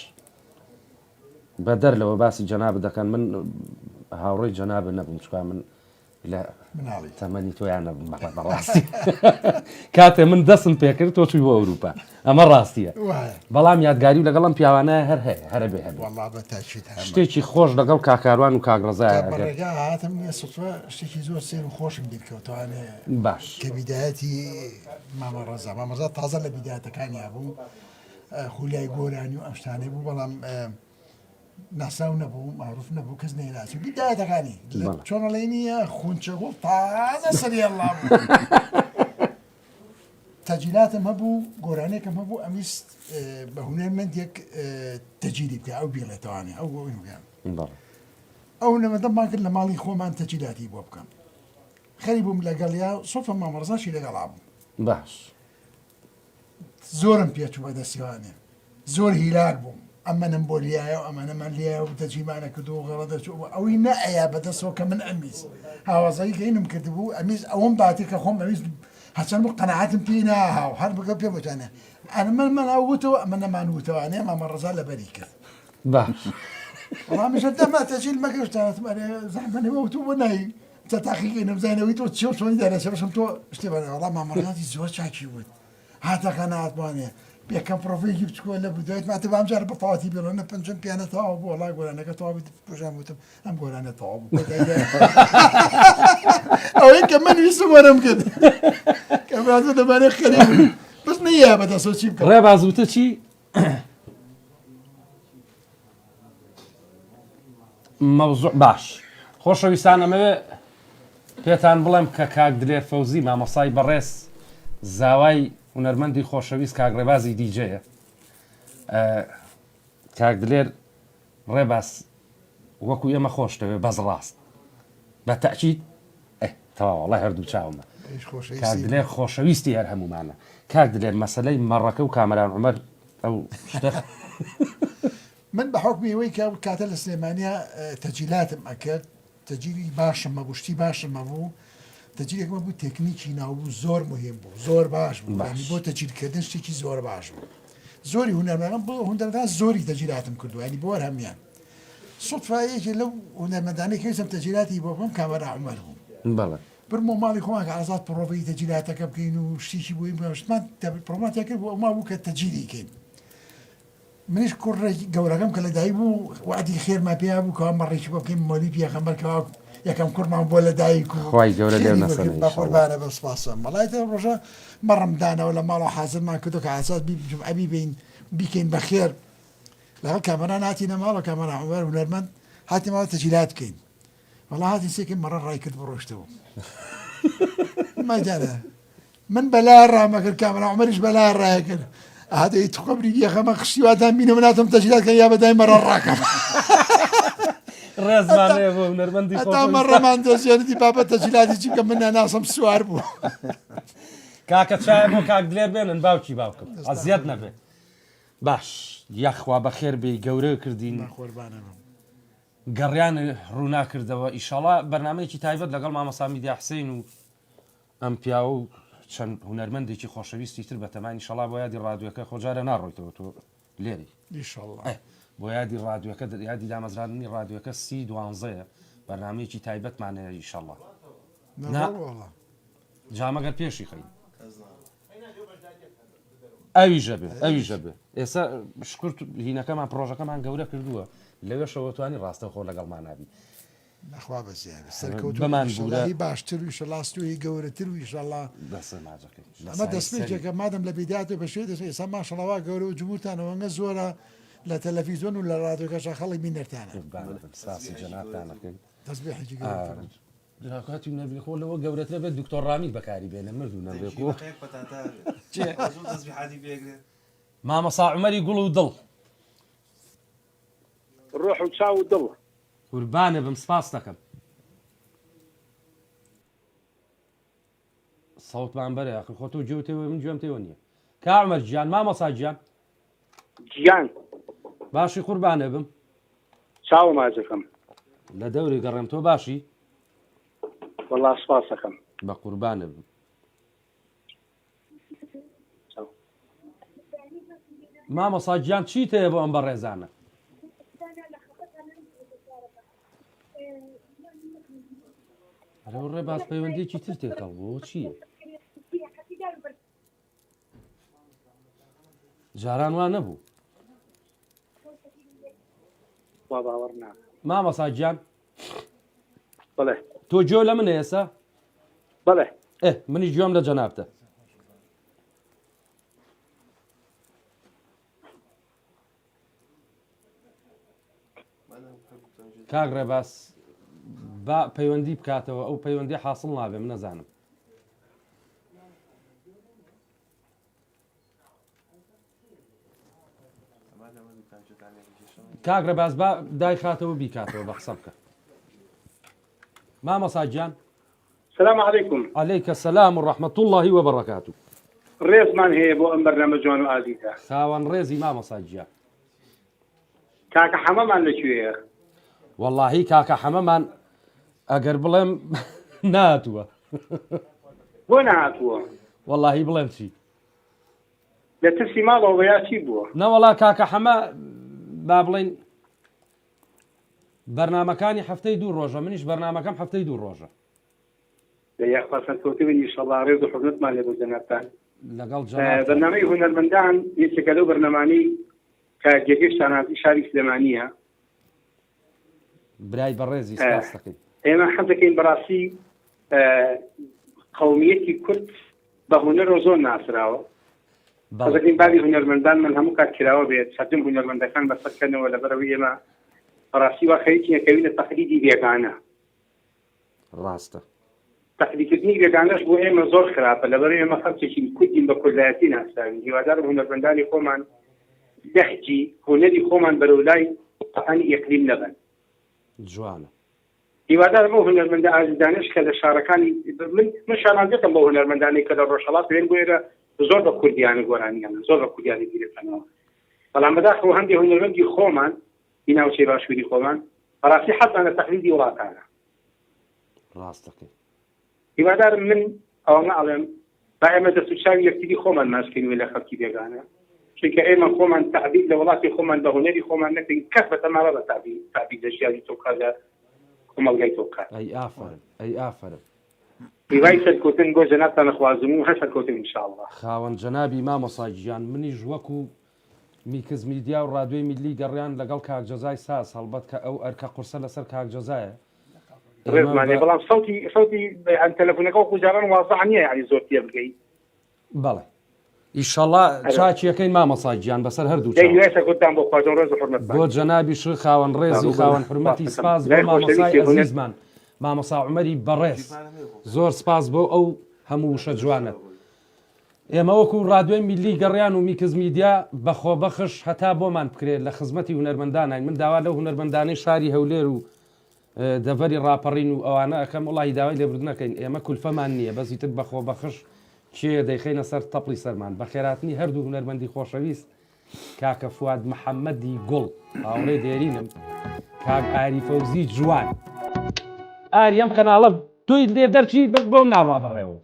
بە دەر لەوە باسی جەنابە دەکەن من هاوڕێی جەنابە نەبووم چکە من لە تەمەنی تۆیان نەبووم بەڕاستی کاتێ من دەستم پێکرد تۆ چووی بۆ ئەوروپا ئەمە ڕاستیە بەڵام یادگاری و لەگەڵم پیاوانە هەر هەیە هەرە بێ هەبێ شتێکی خۆش لەگەڵ کاکاروان و کاگڕزایە هاتم شتێکی زۆر سێر و خۆشم بیرکەوتوانێ باش کە بیدایەتی مامەڕەزا تازە لە بیدایەتەکانی هەبوو خولیای گۆرانی و ئەم شتانەی بوو بەڵام ناساو نەبوو معروف نەبوو کەس نەیراچوو بیدایەتەکانی چۆنەڵێ نییە خونچەگوڵ تازە سەریێڵا بوو تەجیلاتم هەبوو گۆرانێکم هەبوو ئەمیست بە هونەرمەندێک تەجیلی بکە ئەو بیڵێتەوانێ ئەو بۆیان ئەو نەمەدەمان کرد لە ماڵی خۆمان تەجیلاتی بۆ بکەم خەری بووم لەگەڵیا سۆفە مامەڕزاشی لەگەڵا بوو باش زۆرم پێچوو بەدەستیوانێ زۆر هیلاک بووم ئەمەنم بۆ لیایە و ئەمانەمان لیایە و دەجیمانە کردو و غەڵە دەچوو ئەوی نەئەیە بەدەستەوە کە من ئەمیز هاوازایی کەینم کردبوو ئەمیز ئەوەم باتی کە خۆم ئەمیز هەچەند بوو قەنەعەتم پێی ناهاو هەر بگە پێ بتوانێ من ئەوتەوە ئەمە نەمان وتەوانێ مامەڕزا لەبەری کرد باش وڵامیشە دەما تەجیل مەگەشتانەتم ئەرێ زەحمەنێ وەوتو بۆ نایی چە تاقیقی نەمزانەوەی تۆ چێ چۆنی دەرەچە بەشم تۆ شتێ بەنێ وەڵام مامەڕزاتی زۆر چاکی بوو هاتەکە ناتوانێ پێکەم پرۆفێکی بچکۆ لە بدوێت ماتە بام جار بەتەواتی بێڵۆنە پنجم پیانە تەواو بوو وەڵای گۆرانەکە تەواوی پژام وتم ئەم گۆرانە تەواو بوو ئەوەی کە من ویستم وەرم کرد کە بازە دەبانێ خەری بەس نەیە بەدەستەوە چی بکەم ڕێباز وتە چی مەوزوع باش خۆشەویستان ئەمەوێ پێتان بڵێم کە کاک دلێر فەوزی مامۆسای بەڕێز زاوای هونەرمەندی خۆشەویست کاک ڕێبازی دیجەیە کاک دلێر ڕێباز وەکو ئێمە خۆشتەوێ بەز ڕاست بە تەعکید تەواو وەڵای هەردوو چاومە کاک دلێر خۆشەویستی هەر هەمومانە کاک دلێر مەسەلەی مەڕەکە و کامەران عومەر ئەو شتە من بە حکمی ئەوەی کە کاتە لە سلێمانیا تەجیلاتم ئەکرد تەجیلی باشم مەبوو شتی باشم مەبوو تەجیلێکمە بوو تێکنیکی ناوبوو زۆر مهم بوو زۆر باش بوو بۆ تەجیلکردن شتێکی زۆر باش بوو زۆری هونەرمەندان بۆ هونەرمەندان زۆری تەجیلاتم کردو ینی بۆ هەمیان سوتفایەکی لەو هونەرمەندانەی کەویستم تەجیلاتی بۆ بکەم کامەرا عومەر بوو بەڵێ برمۆ ماڵی خۆمان کە ئازاد پرۆڤەی تەجیلاتەکە بکەین و شتێکی بووی شتمان پرۆماتیا کرد بۆ ئەوما بوو کە تەجیلیکەین منیش کوڕێ گەورەکەم کە لەدایک بوو وعدی خێرمان پێیا بوو کەوا مەڕێکی بۆ بکەین مۆلی پێغەمبەرکەوا یەکەم کوڕمان بۆ لەدایک و خوای گەورە لێو نەسەنە بە قوربانە بە سوپاسم مەڵایتە ڕۆژە مەڕەمدانەوە لە ماڵەوە حازرمان کردو کە ئاساس جومعەبی بین بیکەین بەخێر لەگەڵ کامەران هاتینە ماڵەوە کامەرا عومەر هونەرمەند هاتی ماوە تەجیلات بکەین وەڵا هاتی سێکم مەڕە ڕای کرد بڕۆشتەوە مەجانە من بەلا ڕامەکرد کامەرا عومەریش بەلا ڕایە کرد هادەی تو قبری یەخەمە خشتیواتان بینە مناتم تەجیلات کە یا بەدای مەڕە ڕاکەم ڕێزمانەیە بۆ هونەرمەندی هەتا مەڕەمان دەزیێنێتی بابەت تەجیلاتی چی بکەم من ناناسم سوار بوو کاکە چایە بۆ کاک دلێر بێنن باوکی باوکم ئەزیەت نەبێ باش یەخوا بەخێر بێ گەورە کردین گەڕیان ڕوونا کردەوە ئیشەڵا بەرنامەیەکی تایبەت لەگەڵ مامەسا میدیا حسین و ئەم پیاوە و چەند هونەرمەندێکی خۆشەویستی تر بە تەمای ئیشەڵا بۆ یادی ڕادیۆکە خۆجارە ناڕۆیتەوە تۆ لێری بۆ یادی ڕادیۆکە یادی دامەزرانی ڕادیۆکە 12 بەرنامەیەکی تایبەتمانەیە ئیشەڵا جامەگەر پێشی خەین ئەویژە بێ ئەویژە بێ ئێستا شکرت هینەکەمان پرۆژەکەمان گەورە کردووە لەوێشەوە توانی ڕاستە خۆ لەگەڵمان نابی نەخوا بەزیێنە سەرکەوتبی باشتر و شەڵاستوی گەورەتر و ئیشەڵا ئەمە دەستپێکێکە مادەم لە بیدات و بەشێ دەست ئێستا ماشەڵەوا گەورە و جمهورتانەوەنگە زۆرە لە تەلەڤیزۆن و لە ڕادیۆکەشە خەڵی بینەرتانە دەستبێحێکی کاتی نەبی خۆ لەوە گەورەترە بێت دکتۆر ڕامی بەکاری بێنە مردوو نەبێت مامەسا عومەری گوڵ و دڵ ڕۆح و چاو و دڵ قوربانە بم سپاس دەکەم سەوتمان بەرە یاخی خۆ تۆ گوێتەوە من گوێم تێوە نییە کا عومەر گیان مامەسا گیان گیان باشی قوربانە بم چاوە ماجەکەم لە دەوری گەڕێم تۆ باشی وەڵا سپاس دەکەم بە قوربانە بم مامەسا گیان چیت هەیە بۆ ئەم بەڕێزانە ڕێباز پەیوەندێکی تر تێکەڵ بۆ چییە جاران وان نەبوو وا باوەڕ ناکەم مامەسا گیان بەڵێ تۆ گوێ لە منە ئێستا بەڵێ منی گوێم لە جەنابتە کاک ڕێباس با پەیوەندی بکاتەوە ئەو پەیوەندی حاصل نابێ من نەزانم کاک ڕێباس با دای خاتەوە بیکاتەوە بە قسە بکە مامەساجیان السلام عليكم عليك السلام ورحمة الله وبركاته ڕێزمان هەیە بۆ ئەم بەرنامە جوان و ئازیزە خاوەن ڕێزی مامەساجیان کاکە حەمەمان لەکوێیە واللهی کاکە حەمەمان ئەگەر بڵێم ناتووە بۆ نهاتووە واللهی بڵێم چی لە ترسی ماڵەوە یا چی بووە نەوەڵا کاکە حەمە با بڵێن بەرنامەکانی هەفتەی دوو ڕۆژە منیش بەرنامەکەم هەفتەی دوو ڕۆژە لە یاخواسان کەوتبن ئینشەڵڵا ڕێز و حورمەتمان لێ بۆ جەنابتان لەگەڵ جەناب بەرنامەی هونەرمەندان یەکێکە لەو بەرنامانەی کە گێگەی شاری سلێمانیە برای بەڕێزی سپاس دەکەین ئێمە حەز دەکەین بەڕاستی قەومیەتی کورد بە هونەرەوە زۆر ناسراوە حەز دەکەین بابی هونەرمەندان من هەموو کات کراوە بێت چەندین هونەرمەندەکان بەسەرکەنەوە لەبەرەوەی ئێمە بەڕاستی وا خەریکی نەکەوین لە تەقلیدی بێگانە ڕاستە تەقلیدکردنی بێگانەش بۆ ئێمە زۆر خراپە لەبەرەوەی ئێمە خەڵکێکی کوردین بە کوردایەتی ناسراوین هیوادارم هونەرمەندانی خۆمان لەهجی هونەری خۆمان بەرەولای قوتانی ئیقلیم نەبن جوانە هیوادارم بۆ هونەرمەندە ئازیزانش کە لە شارەکانی من شانازێتم بۆ هونەرمەندانی کە لە ڕۆژهەڵات پێێن بۆ ئێرە زۆر بە کوردیانە گۆرانیانە زۆر بە کوردیانی بیرەکەنەوە بەڵام بەداخەوە هەندێک هونەرمەندی خۆمان بیناوچەی باشووری خۆمان بەڕاستی حەزان لە تەقلیدی وڵاتانە ڕاستەکەی هیوادارم من ئەوە ناڵێم با ئێمە دەست و چاوی یەکتری خۆمان ماسکەین لە خەڵکی بێگانە چونکە ئێمە خۆمان تعبیر لە وڵاتی خۆمان بە هونەری خۆمان نەکەین کەس بەتەماوە بە تعبیر لە ژیانی تۆکا لە کۆمەڵگای تۆکا ئەی ئافرن ئەی ئافرن هیوای سەرکەوتن بۆ جەنابتان نەخوازم و هەر سەرکەوتن ئینشاءڵڵا خاوەن جەنابی مامەساجیان منیش وەکو میکز میدیا و ڕادیۆی میلی گەڕیان لەگەڵ کاک جەزای ساس هەڵبەت کە ئەو ئەرکە قورسە لەسەر کاک جەزایە ڕێزمانێ بەڵام سەوتی ئەن تەلەفۆنەکە و قوجاران وازع نییە یعنی زۆر تێ بگەیت بەڵێ ئیشەڵا چاچیەکەی مامەساجیان بەسەر هەردوو هیوای سەرکەوتان بۆ خوازم ڕێز و حورمەت بۆ جەنابیش خاوەن ڕێزی خاوەن حورمەتی سپاس بۆ مامەسای عەزیزمان مامەسا عومەری بەڕێز زۆر سپاس بۆ ئەو هەموو وشە جوانت ئێمە وەکو ڕادیۆی میلی گەڕیان و میکز میدیا بەخۆ بەخش هەتا بۆمان بکرێت لە خزمەتی هونەرمەندانین من داوا لەو هونەرمەندانەی شاری هەولێر و دەڤەری ڕاپەڕین و ئەوانە ئەەکەم وڵی داوای لێبردنەکەین ئێمە کولفەمان نییە بەزی تر بەخۆ بەخش چێ دەیخینە سەر تەپڵی سەرمان بە خێراتنی هەردوو هونەرمەندی خۆشەویست کاکە فواد محەممەدی گوڵ هاوڕێ دێرینم کاک ئاری فەوزی جوان ئاری ئەم کەناڵە توی لێ دەرچی بۆ ناوا بەڕێەوە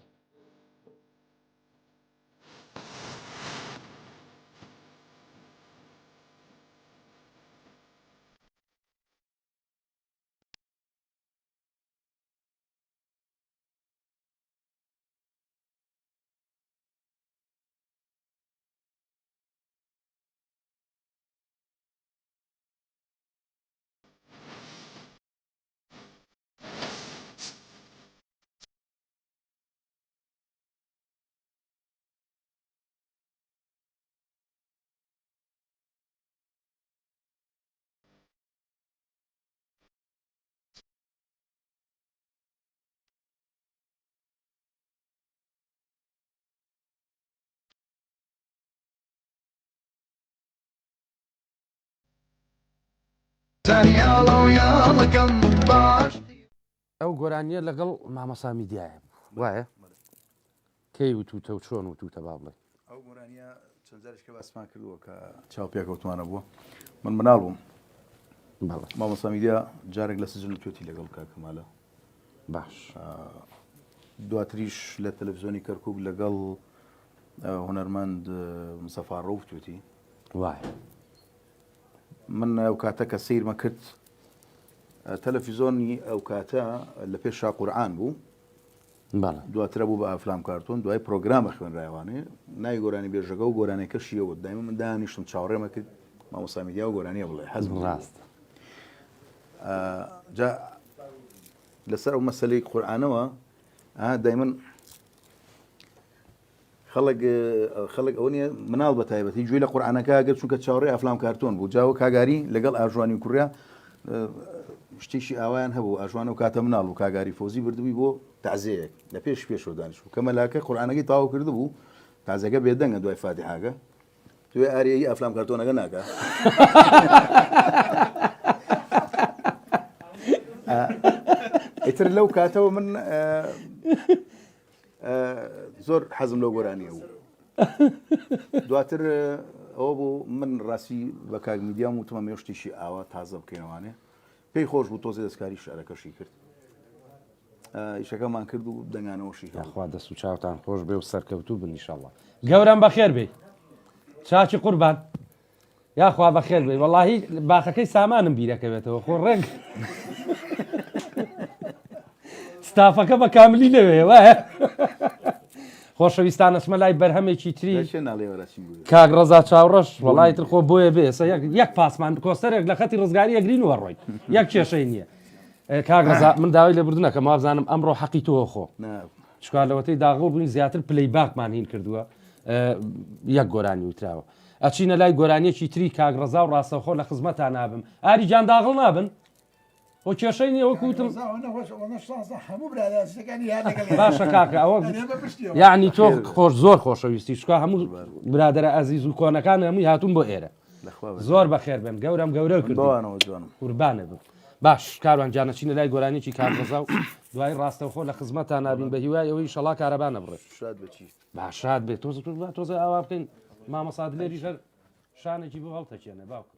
ئەو گۆرانیە لەگەڵ مامەسا میدیایە وایە کەی وتوتە و چۆن وتوتە با بڵێ ئەو گۆرانیە چەندجارێککە باسمان کردووە کە چاو پێکەوتمانە بووە من مناڵ بووم مامەسا میدیا جارێک لە سزن توێتی لەگەڵ کاکەمالە باش دواتریش لە تەلەڤیزۆنی کەرکوب لەگەڵ هونەرمەند مسەفا ڕەوف توێتی وایە من ئەو کاتە کە سیرمە کرد تەلەڤیزۆنی ئەو کاتە لە پێشا قورعان بوو دواترە بوو بە ئافلام کارتۆن دوای پرۆگرامە خوێنرایوانێ ناوی گۆرانی بێژەکە و گۆرانەکە شیەوە دایمە من دانیشتم چاوەڕێمە کرد مامۆستا میدیا و گۆرانیە بڵێ حەزم ڕاست جا لەسەر ئەو مەسەلەی قورعانەوە دایمەن خەڵک ئەوە نیە مناڵ بە تایبەتی گوێی لە قورعانەکە گەر چونکە چاوەڕێی ئەفلام کارتۆن بوو جاوە کاگاری لەگەڵ ئاژوانی کوڕیا شتێکی ئاوایان هەبوو ئاژوان و کاتە مناڵ و کاگاری فۆزی بردبووی بۆ تازەیەک لە پێشەوە دانیشت کە مەلاکە قورآانەکەی تاوا کرد بوو تازەکە بێدەنگە دوای فاتحاگە توێ ئاریایی ئەفلام کارتۆنەکە ناکە ئیتر لەو کاتەوە من زۆر حەزم لەو گۆرانیە بوو دواتر ئەوە بوو من ڕاستی بە کاگمیدیام وتمە مێشتێکی ئاوا تازە بکەینەوانێ پێی خۆش بوو تۆزی دەستکاری شارەکەشی کرد ئیشەکەمان کرد و دەنگانەوەشی یاخوا دەست و چاوتان خۆش بێ و سەرکەوتوو بن ئینشەڵڵا گەورم بەخێر بێ چاچی قوربان یاخوا بەخێر بێ وەڵاهی باخەکەی سامانم بیرەکەوێتەوە خۆ ڕێک ستافەکە بە کاملی لەوێ وایە خۆشەویستان ئەچمە لای بەرهەمێکی تری کاک ڕەزا چاوڕەش وەڵای تر خۆ بۆیە بێ یەک پاسمان کۆستەرێک لە خەتی ڕزگاری ئەگرین وەڕۆیت یەک کێشەی نییە کاک ڕەزا من داوای لە بردنەکە مابزانم ئەمڕۆ حەقی تۆ خۆ چکار لەوەتەی داغڵ بووین زیاتر پلەی باکمان هین کردووە یەک گۆرانی وتراوە ئەچینە لای گۆرانیەکی تری کاک ڕەزا و ڕاستەوخۆ لە خزمەتان نابم ئاری جان داغڵ نابن بۆ کێشەی نییە وەکوتم باشە کاکە ئەوە یعنی تۆ خۆش زۆر خۆشەویستی چکە هەموو برادرە ئەزیز و کۆنەکان هەمووی هاتوون بۆ ئێرە زۆر بەخێر بێن گەورم گەورە کردوانەوە قوربانە بن باش کاروان جانەچینە لای گۆرانێکی کاک ڕەزا و دوای ڕاستەوخۆ لە خزمەتان نابین بە هیوای ئەوەی ئینشەڵڵا کارەبانە بڕێت باشات بێت تۆزە ئاوا بکەین مامەسا دلێری ژەر شانێکی بۆ هەڵتەچێنە باوکە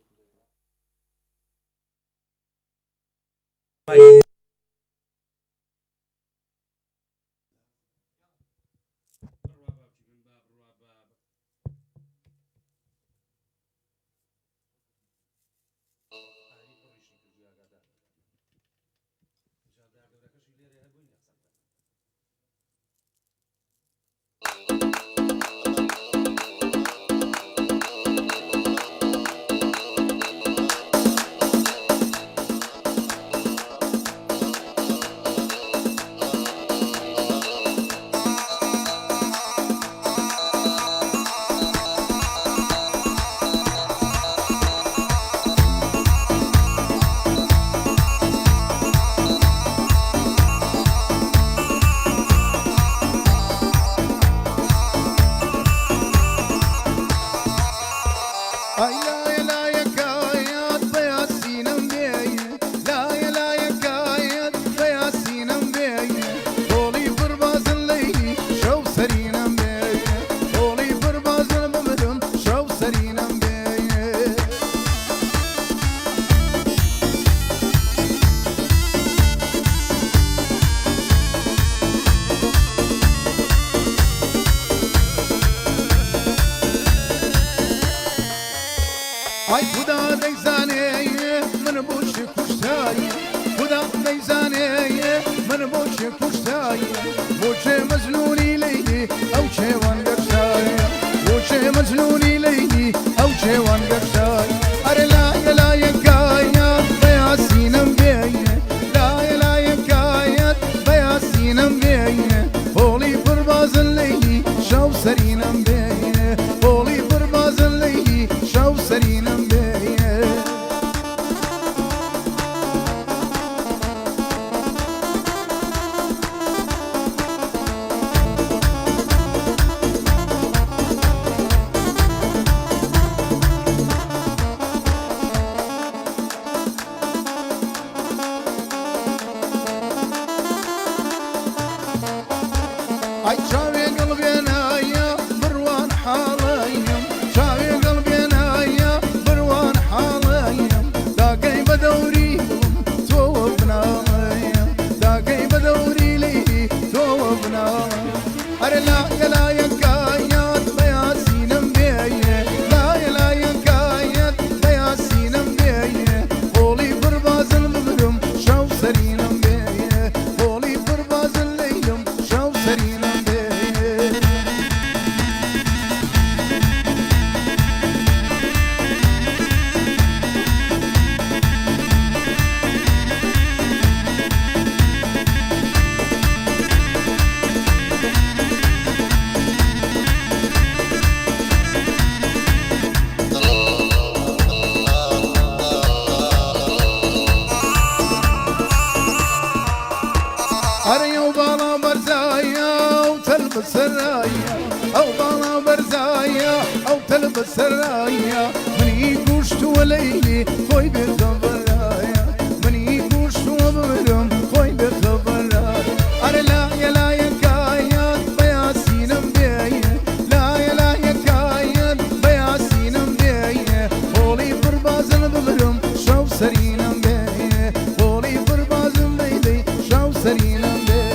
سرايا مني كشت وليلي خوي بخبرايا مني كشت وبمرم خوي بخبرايا أنا لا يا لا يا كايات بياسين مبيا لا يا لا يا كايات بياسين مبيا قولي بربازن بمرم شو سرينا مبيا قولي بربازن بيدي شو سرينا مبيا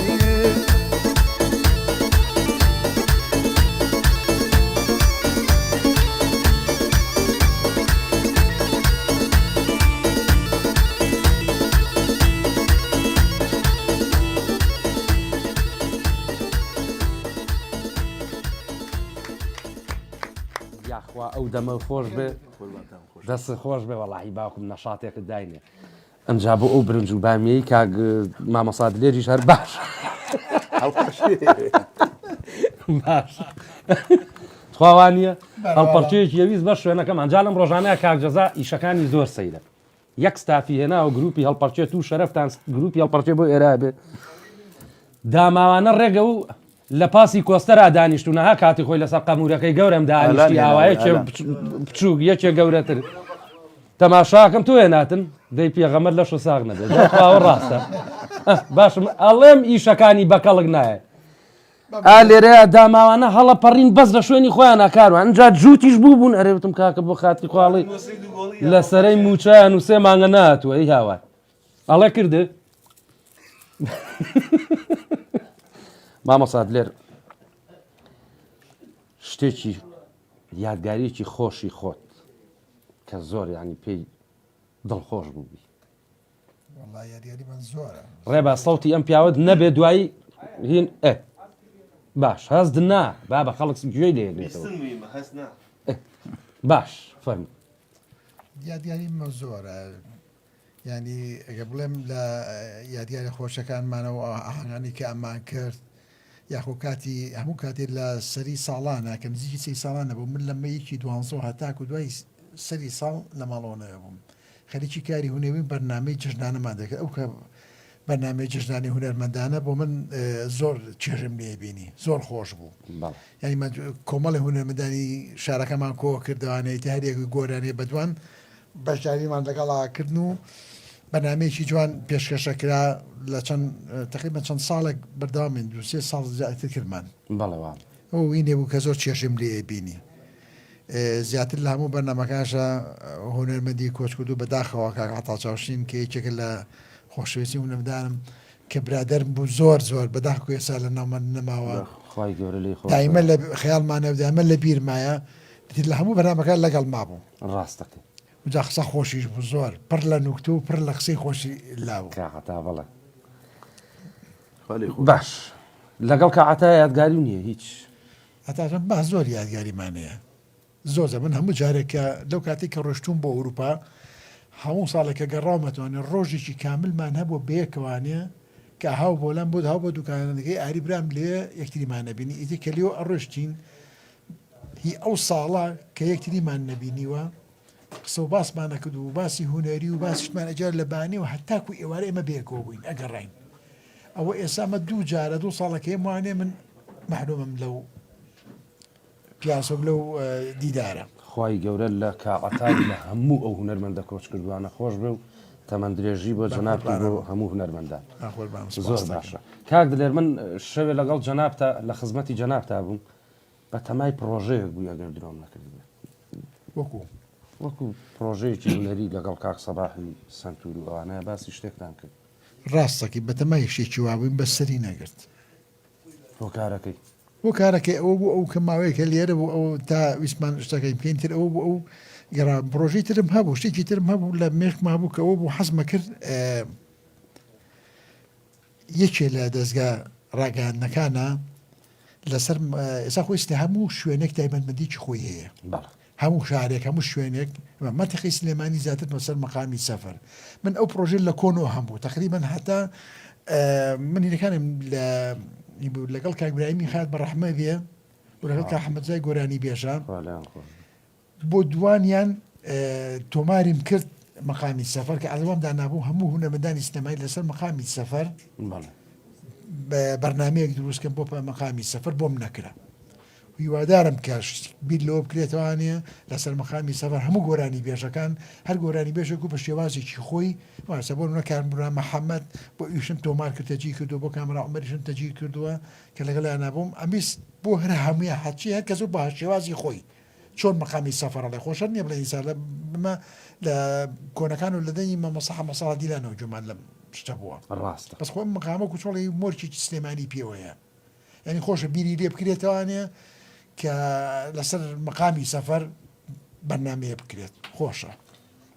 یاخوا ئەو دەمە خۆش بێ دەست خۆش بێ وەڵاهی باوکم نەشاتێکت داینێ ئەمجا بۆ ئەو برنج و بامیەی کاک مامەساد لێریش هەر باش باش خواوانە هەڵپەرچەیەکی ئەویست بە شوێنەکەم ئەنجا لەم ڕۆژانەیە کاکجەزا ئیشەکانی زۆر سەیرە یەک ستافی هێناوە گروپی هەڵپەرچێت و شەرەفتان گروپی هەڵپەرچێ بۆ ئێرا بێ داماوانە ڕێگە و لە پاسی کۆستەرا دانیشتونەها کاتی خۆی لەسەر قەمورەکەی گەورم دانیشتی ئاوایە بچووک یەکێ گەورەتر تەماشاکەم تو هێناتن دەی پێغەمەر لەش ساغ نەبێت خواوە ڕاستە باشم ئەڵێم ئیشەکانی بەکەڵک نایە لێرەیە داماوانە هەڵە پەڕین بەس لە شوێنی خۆیان ناکاروان ئەنجا جووتیش بوو بوون ئەرێوتم کاکە بۆ خاتی خواڵی لە سەرەی موچیان و سێ مانگە ناتوە ئەی هاوای ئەڵێ کردێ مامەساد لێر شتێکی یادگاریەکی خۆشی خۆت کە زۆر ینی پێی دڵخۆش بووبی والله یاریاری من زۆرە ڕێبا سەوتی ئەم پیاوەت نەبێ دوایی هین باش هەست نا با بە خەڵک گوێی لێنێتەوە باش فەرمی یادیاری من زۆرە ینی ئەگە بڵێم لە یادیارە خۆشەکانمانەوە ئاهەنگانی کە ئەمان کرد یاخۆ کاتی هەموو کاتێ لە سەری ساڵانە کە نزیکی سی ساڵانە بوو من لە مەیەکی دوانزە هەتاکو دوای سەری ساڵ لە ماڵۆنەوە بووم خەریکی کاری هونێوی بەرنامەی جژنانەمان دەکرد ئەو کە بەرنامەی جژنانی هونەرمەندانە بۆ من زۆر چێژم لێ بینی زۆر خۆش بوو ینی کۆمەڵی هونەرمەندانی شارەکەمان کۆ کردوانەی هەرێکی گۆرانێ بەدوان بەشداریمان لەگەڵاکردن و بەنامەیەکی جوان پێشکەشەکرا لە چەند تقریبا چەند ساڵێک بەردەوامین دو سێ ساڵ زیاتر کردمان ئەو وینێ بوو کە زۆر چێژم لێ بینی زیاتر لە هەموو بەرنامەکانشە هونەرمەندی کۆچکرد و بەداخەوە کاک عەتا چاوشین کە یەکێکە لە خۆشەویستی هونەردانم کە برادەرم بوو زۆر زۆر بەداخ ێسا لە ناومان نەماوە دایمە لە خەیاڵمانە دایمە لە بیرمایە لە هەموو بەرنامەکان لەگەڵ مابوو ڕاستەکە جا قسە خۆشیش بوو زۆر پڕ لە نوکتە و پڕ لە قسەی خۆشی لاو کاغەتا بڵێ باش لەگەڵ کاعەتا یادگاری نییە هیچ هەتاژم با زۆر یادگاریمانەیە زۆر من هەموو جارێکە لەو کاتێک کە ڕۆشتوم بۆ ئەوروپا هەموو ساڵێکە گەڕاومەتوانێت ڕۆژێکی کاملمان هەبوو بەیەکەوانەیە کە هاو بۆلام بۆ هاو بۆ دوکانەکەی ئاری برام لێ یەکتریمان نەبینی ئیدی کە لێوە ئەڕۆشتین هی ئەو ساڵە کە یەکتریمان نەبینیوە قسە و باسمانە کرد و باسی هونەری و باسیشمان ئەجار لە بانی و هەتاکو ئێوارە ئێمە بێکەوە بووین ئەگەڕین ئەوە ئێسامە دوو جارە دوو ساڵەکەی وانێ من مەحرومم لەو پیاسۆم لەو دیدارە خی گەورە لە کاعەتای لە هەموو ئەو هونەرمەندە کۆچ کردوانە خۆش بێ و تەمەند درێژی بۆ جەناب بۆ هەموو هونەرمەندان زۆر باشە کاک دلێر من شەوێ لەگەڵ جەنابتە لە خزمەتی جەنابتا بووم بە تەمای پرۆژەیەک بوو ئەگەر درۆم نەکردێ وەکو پرۆژەیەکی هونەری لەگەڵ کاک سەباحی سنتور و ئەوانەیە باسی شتێکتان کرد ڕاستەکی بە تەمای شتێکی وابووین بە سەری نەگرت بۆ کارەکەی بۆ کارەکەی ئەوە بوو ئەو کە ماوەیەکە لێرە بوو ئەو تا ویسمان شتەکەی بکەین تر ئەوە بوو ئەو گەڕا پرۆژەی ترم هەبوو شتێکی ترم هەبوو لە مێشکما بوو کە ئەوە بوو حەزمە کرد یەکێ لە دەستگا ڕاگەاندنەکانە لەسەر ئێستا خۆی هەموو شوێنێک تایبەتمەندێکی خۆی هەیە هەموو شارێک هەموو شوێنێک مەتەقی سلێمانی زیاتر بەسەر مەقامی سەفەر من ئەو پرۆژێ لە کۆنەوە هەمبوو تقریبا هەتا منیەکانم لەگەڵ کاکبرایمی خات بە ڕەحمە بێ و لەگەڵ کا حەمەدزای گۆرانی بێژان بۆ دوانیان تۆماریم کرد مەقامی سەفەر کە ئەڵوامدا نابوو هەموو هونەرمەندانی سینەمایی لەسەر مەقامی سەفەر بەرنامەیەک دروستکەم بۆ مەقامی سەفەر بۆم نەکرا هیوادارم کەش بیر لەوە بکرێتوانە لەسەر مەقامی سەفەر هەموو گۆرانی بێژەکان هەر گۆرانی بێژێک و بە شێوازێکی خۆی واسە بۆ نەکاربرا محەممەد بۆ ئیشم تۆمار کرد تەجی کردو بۆ کامرا عمەریشم تەجی کردووە کە لەگەڵیان نابووم ئەمیست بۆ هەر هەموویە حەچی هەر کەس بە شێوازی خۆی چۆن مەقامی سەفەر لە خۆشە نییە بڵێ ئیسا لە بمە لە کۆنەکان و لە دەنی مەمەسەح مەساڵ دیلانەوە جومان لەم شتە بووە ڕاستە بەس خۆ مقامە کوچۆڵی مۆرچێکی سلێمانی پێوەیە ینی خۆشە بیری لێ بکرێتەوانێ کە لەسەر مەقامی سەفەر بەرنمەیە بکرێت خۆشە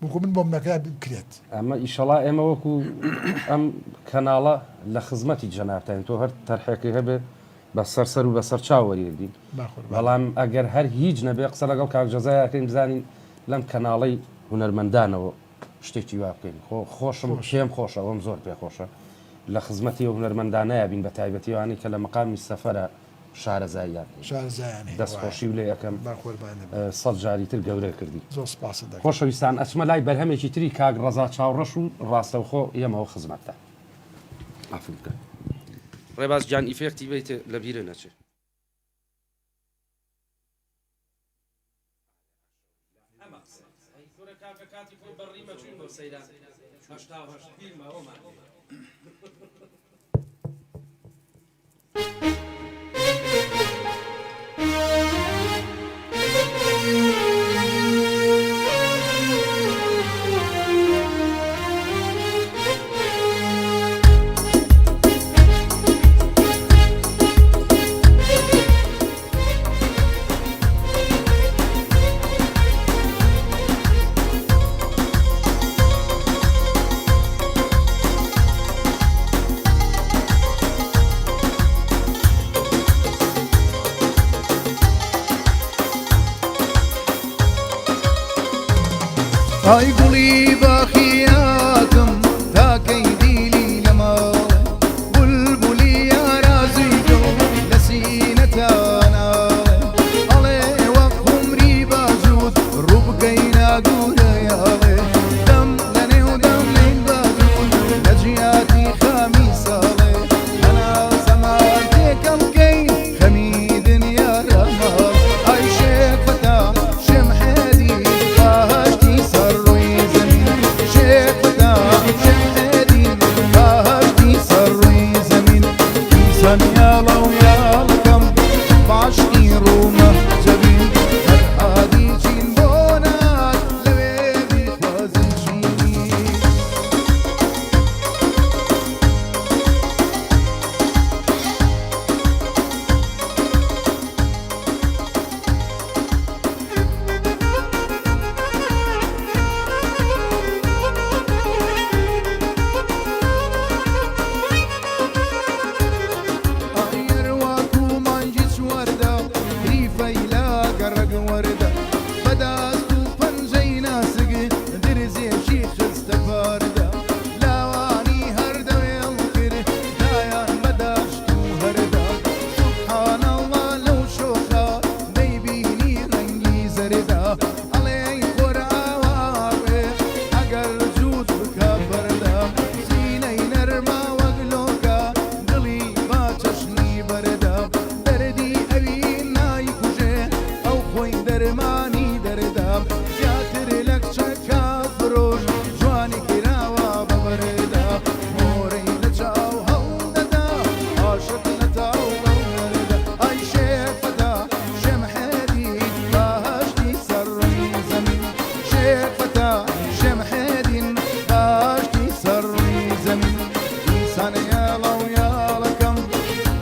بکو من بۆ منەکە بکرێت ئەمە ئیشەڵا ئێمە وەکو ئەم کەناڵە لە خزمەتی جەنابتین تۆ هەر تەرحێکی هەبێ بە سەرسەر و بەسەر چاوەریدی بەڵام ئەگەر هەر هیچ نەبێ قسە لەگەڵ کاکجەزایەکەین بزانین لەم کەناڵەی هونەرمەندانەوە شتێکی وا بکەین خۆشم پێم خۆشە ئەوم زۆر پێ خۆشە لە خزمەتی و هونەرمەندانەیە بین بە تایبەتیوانی کە لە مەقامی سەفەرە شارەزاییان دەستخۆشی و لێ یەکەم 100 جاری تر گەورە کردی خۆشەویستان ئەچمە لای بەرهەمێکی تری کاک ڕەزا چاوڕەش و ڕاستەوخۆ ئێمەوە خزمەتە ئافرکە ڕێباز جان ئیفێکتی بیتە لە بیرە نەچێ کاتی خۆی بەڕیمە چوین بۆ سەیران هەشتا هەشت بیرمە ئەومان ئای گوڵی باخیاتم تاکەی دیلی لەماڵێ بولبولی یارازی تۆ لە سینەتاناڵێ ئەڵێ وەک عومری بازوود ڕوو بگەینە گورەیاڵێ دەم لە نێو دەم لین بازوود لە جیاتی خامی ساڵێ هەنا زەمان تێکەڵ بکەین خەمی دنیا ڕەماڵ ئای شێخ فەتا شێم حێدی باهەشتی سەر ڕووی زەمین شێخ فەتا شێم حێدی باهەشتی سەر ڕووی زەمین ئینسان یاڵە و یاڵەکەم باشتی ڕوومە جەبین هەر ئادی چین بۆ نات لەوێ بیخوازن چینی ئەیەرواکو مانجی سوەردە ریفەیلا گەڕەگ وەردە بەداست و پەنجەی ناسگ درزێکی خستە پاردە لاوانی هەردەوێڵ کرد دایان بەداشت و هەردا سوبحانەڵڵا لەو شۆخە دەیبینی ڕەنگی زەردا ئەڵێ خۆراوارێ ئەگەر جووت بکە بەردا سینەی نەرما وەک لۆکە دڵی با چەشنی بەردا دەردی ئەوی نایکوژێ ئەو خۆی دەرمانی دەردا زیاتر لە کچەکە فرۆش جوانی کراوە بەبەردا مۆرەی لە چاو هەڵدەدا عاشق لە تاو بەوەردا ئای شێخ فەتا شێم حێدی باهەشتی سەر ڕووی زەمین شێخ فەتا شێم حێدین باهەشتی سەر ڕووی زەمین ئینسان یاڵە و یاڵەکەم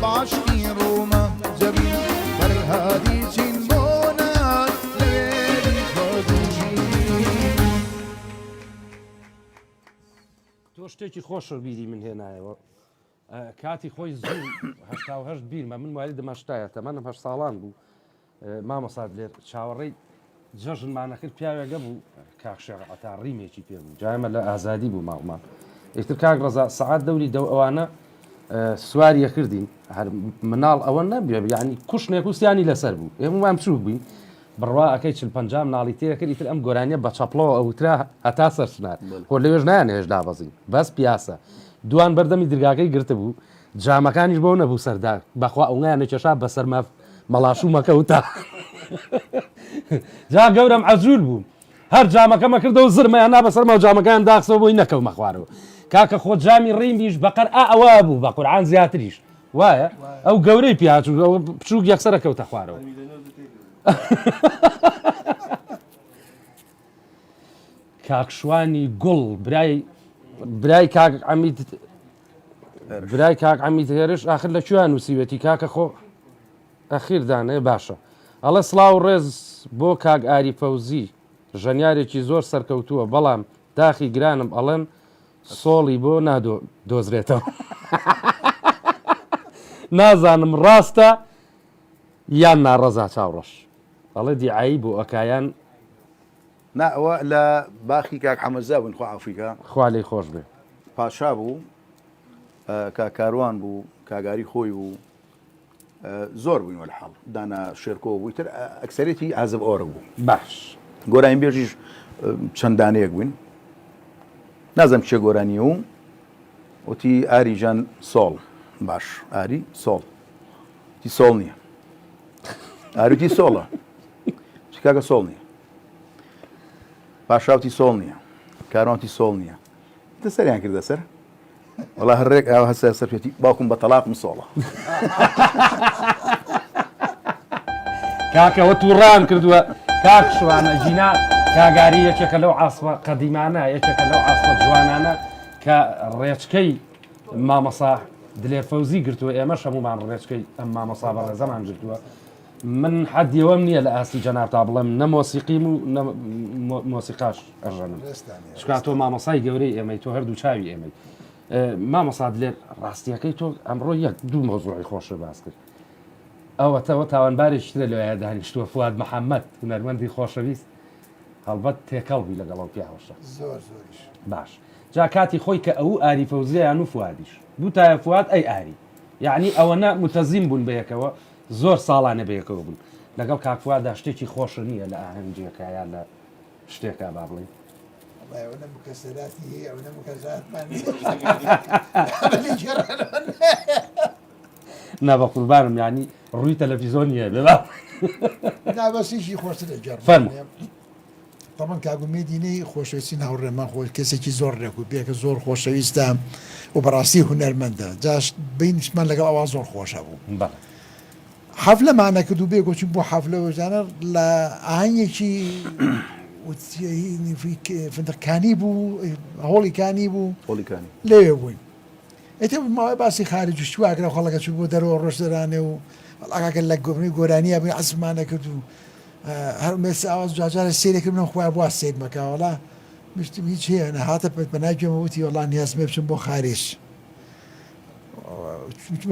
باشتی ڕوومە جەبین فەرهادی چین بۆ نات لەوێ بیخوازن چینی تۆ شتێکی خۆشە بیری من هێنایەوە کاتی خۆی زوو هەشتا و هەشت بیرمە من وای دەمەشتایە تەمەنم 8 ساڵان بوو مامەساد لێر چاوەڕێی جەژنمانە کرد پیاوێگە بوو کاکشێڕەتا ڕیمێکی پێ بوو جایمە لە ئازادی بوو ماڵمان ئیتر کاک ڕەزا سەعات دەوری دەو ئەوانە سواریە کردین هەر مناڵ ئەوە نەبێ یعنی کوشتێک وستیانی لەسەر بوو ئێمەوام چوو بووین بڕوا ئەەکەی 40 ناڵی تێکرد ئیتر ئەم گۆرانیە بە چەپڵەوە ئەوترا هەتا سەرچنات هۆ لەوێژ نایان هێش دابەزین بەس پیاسە دوان بەردەمی درگاکەی گرتە بوو جامەکانیش بۆ نەبوو سەردار بەخوا ئەویانە کێشا بەسەر مەڵاشومەکەوتە جا گەورم عەجول بوو هەر جامەکەمە کردەوە زرمەیان نا بەسەرمە و جامەکان داخسەوە بۆی نەکەومە خوارەوە کاکە خۆ جامی ڕیمیش بەقەر ئەوە بوو بە قورعان زیاتریش وایە ئەو گەورەی پیاچوو ئەوە بچووک یەکسەرە کەوتە خوارەوە کاکشوانی گوڵ برای کاک عەمید هێرش ئاخر لەکوێ نووسیوێتی کاکە خۆ ئەخیردانێ باشە ئەڵێ سڵاو ڕێز بۆ کاک ئاری فەوزی ژەنیارێکی زۆر سەرکەوتووە بەڵام داخی گرانم ئەڵێن سۆڵی بۆ نادۆزرێتەوە نازانم ڕاستە یان ناڕەزا چاوڕەش ئەڵێ دیعایی بۆ ئەکایان ناوە لە باخی کاک حەمەزا بوون خوا ئەفریقا خوا لێی خۆش بێ پاشا بوو کاکاروان بوو کاگاری خۆی بوو زۆر بووین وەلحاڵ دانا شێرکۆ بووی تر ئەکسەرێتی عازب ئۆرە بوو باش گۆرانی بێژیش چەندانەیەک بووین نازەم چێ گۆرانیە و وتی ئاری ژان سۆڵ باش ئاری سۆڵ تی سۆڵ نییە ئاروتی سۆڵە کاکە سۆڵ نییە پاشاوتی سۆڵ نییە کاروانتی سۆڵ نییە دە سەریان کردە سەر وەڵا هەرێک ئاو هەسە سەر پێتی باوکم بە تەلاقم سۆڵە کاکەوە تووڕان کردووە کاک شوانە ژینا کاگاری یەکێکە لەو عاسپە قەدیمانە یەکێکە لەو عاسپە جوانانە کە ڕێچکەی مامەسا دلێر فەوزی گرتووە ئێمە هەمومان ڕێچکەی ئەم مامەسا بە ڕێزەمان گرتووە من حەدیەوەم نییە لە ئاستی جەناب تا بڵێم نە مۆسیقیم و مۆسیقاش ئەژەنم شکا تۆ مامەسای گەورەی ئێمەی تۆ هەردوو چاوی ئێمەی مامەسا دلێر ڕاستیەکەی تۆ ئەمڕۆ یەک دوو مۆزوعی خۆشە باس کرد ئەوەتەوە تاوانبارێکی ترە لەوەیە دانیشتووە فواد محەممەد هونەرمەندی خۆشەویست هەڵبەت تێکەڵبی لەگەڵەوە پیاوەشە باش جا کاتی خۆی کە ئەو ئاری فەوزییان و فوادیش دووتایە فواد ئەی ئاری یعنی ئەوەنە متەزیم بوون بەیەکەوە زۆر ساڵانە بەیەکەوە بوون لەگەڵ کاکفوادا شتێکی خۆشە نییە لە ئاهەنگێکە یان لە شتێکە با بڵێن نابە قوربانم یعنی ڕووی تەلەڤیزۆنیە بێ نابەسیشی خۆشتر لە جەرم تەمان کاگومێدینەی خۆشەویستی ناوڕێمان خۆش کەسێکی زۆر ڕێک و پێکە زۆر خۆشەویستە و بەڕاستی هونەرمەندە جاش بینیشمان لەگەڵ ئەوە زۆر خۆشە بوو حەفلەمانە کردو بێ گۆچین بۆ حەفلەوەژانە لە ئاهەنگێکی فندقکانی بوو هۆڵیکانی بوو لێوێ بووین ئێتە ماوەی باسی خارج و شتواگرە خەڵەکە چوو بۆ دەرەوە ڕۆژ دەرانێ و ئاگەکە لە گۆڤنی گۆرانیە بووین عەزمانە کرد و هەر مێستا ئاواز جاجارە سێرێکرد منم خۆیان بووە سێر مەکاوەڵا مشتم هیچ هەیە نەهاتە بەناگوێمە وتی وەڵا نیازمێ بچم بۆ خارج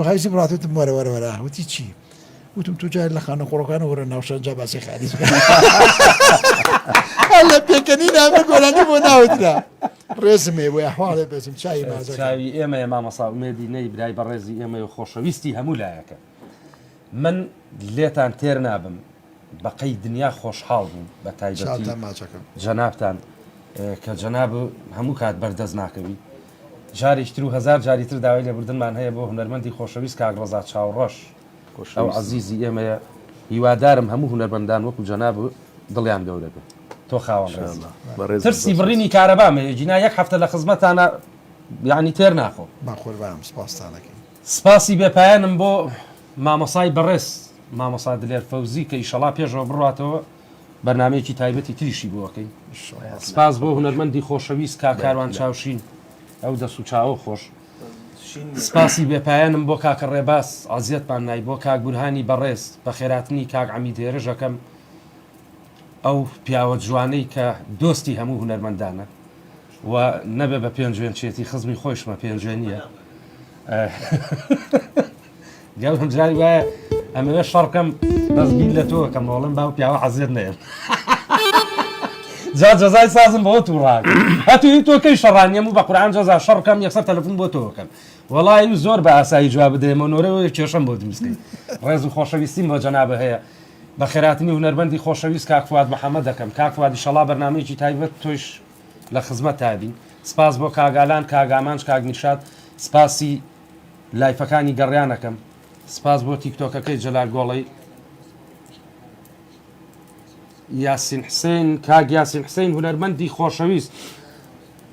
خارجی بڕاتوتم وەرە وتی چی وتم تو جای لە خانە قوڕەکانە وەرە ناوشەنجا باسی خارج لە پێکەنی نامە گۆرانی بۆ ناوترا ڕێزمێ بۆ ئەحواڵێ بێزم چای چاوی ئێمە مامەسا ئومێدی نەی برای بەڕێزی ئێمە و خۆشەویستی هەموو لایەکە من لێتان تێر نابم بەقەی دنیا خۆشحاڵ بوو بە تایبەتی جەنابتان کە جەناب هەموو کات بەردەست ناکەوی جارێکتر و هەزار جاریتر داوای لێبوردنمان هەیە بۆ هونەرمەندی خۆشەویست کاک ڕەزا چاوڕەش ئەو عەزیزی ئێمەیە هیوادارم هەموو هونەرمەندان وەکو جەناب دڵیان گەورە بێت تۆ خاوەن ترسی بڕینی کارەبامە جینا یەک هەفتە لە خزمەتانە یعنی تێر ناخۆ باخۆربام سپاسانەکەی سپاسی بێپایانم بۆ مامەسای بەڕێز مامەسا دلێر فەوزی کە ئیشەڵا پێشەوە بڕاتەوە بەرنامەیەکی تایبەتی تریشی بووەکەی سپاس بۆ هونەرمەندی خۆشەویست کاکاروان چاوشین ئەو دەست و چاوە خۆش سپاسی بێپایانم بۆ کاکە ڕێباس ئازیەتمان نای بۆ کاک بورهانی بەڕێز بە خێراتنی کاک عەمید هێرشەکەم ئەو پیاوە جوانەی کە دۆستی هەموو هونەرمەندانە و نەبێ بە پێنجوێن چێتی خزمی خۆشمە پێنجوێن نییە گەڵم جاری وایە ئەمەوێ شەڕکەم دەستبین لە تۆ کەم ڕۆڵم باو پیاوە حەزیەت نێن جا جەزای سازم بۆ تووڕاک هەتوی تۆکەی شەڕانیم و بە قورعان جەزا شەڕکەم یەکسەر تەلەفۆن بۆ تۆکەم وەڵی زۆر بە ئاسایی جواب بدەمە نۆرەوە کێشەم بۆ دروستکەی ڕێز و خۆشەویستیم بۆ جەنابە هەیە بە خێراتنی هونەرمەندی خۆشەویست کاک فواد محەممەد دەکەم کاک فواد ئیشەڵا بەرنامەیەکی تایبەت تۆش لە خزمەت تابین سپاس بۆ کاگالان کاگامانج کاک نیشاد سپاسی لایفەکانی گەڕیانەکەم سپاس بۆ تیکتۆکەکەی جەلال گۆڵی یاسین حسین کاک یاسین حسین هونەرمەندی خۆشەویست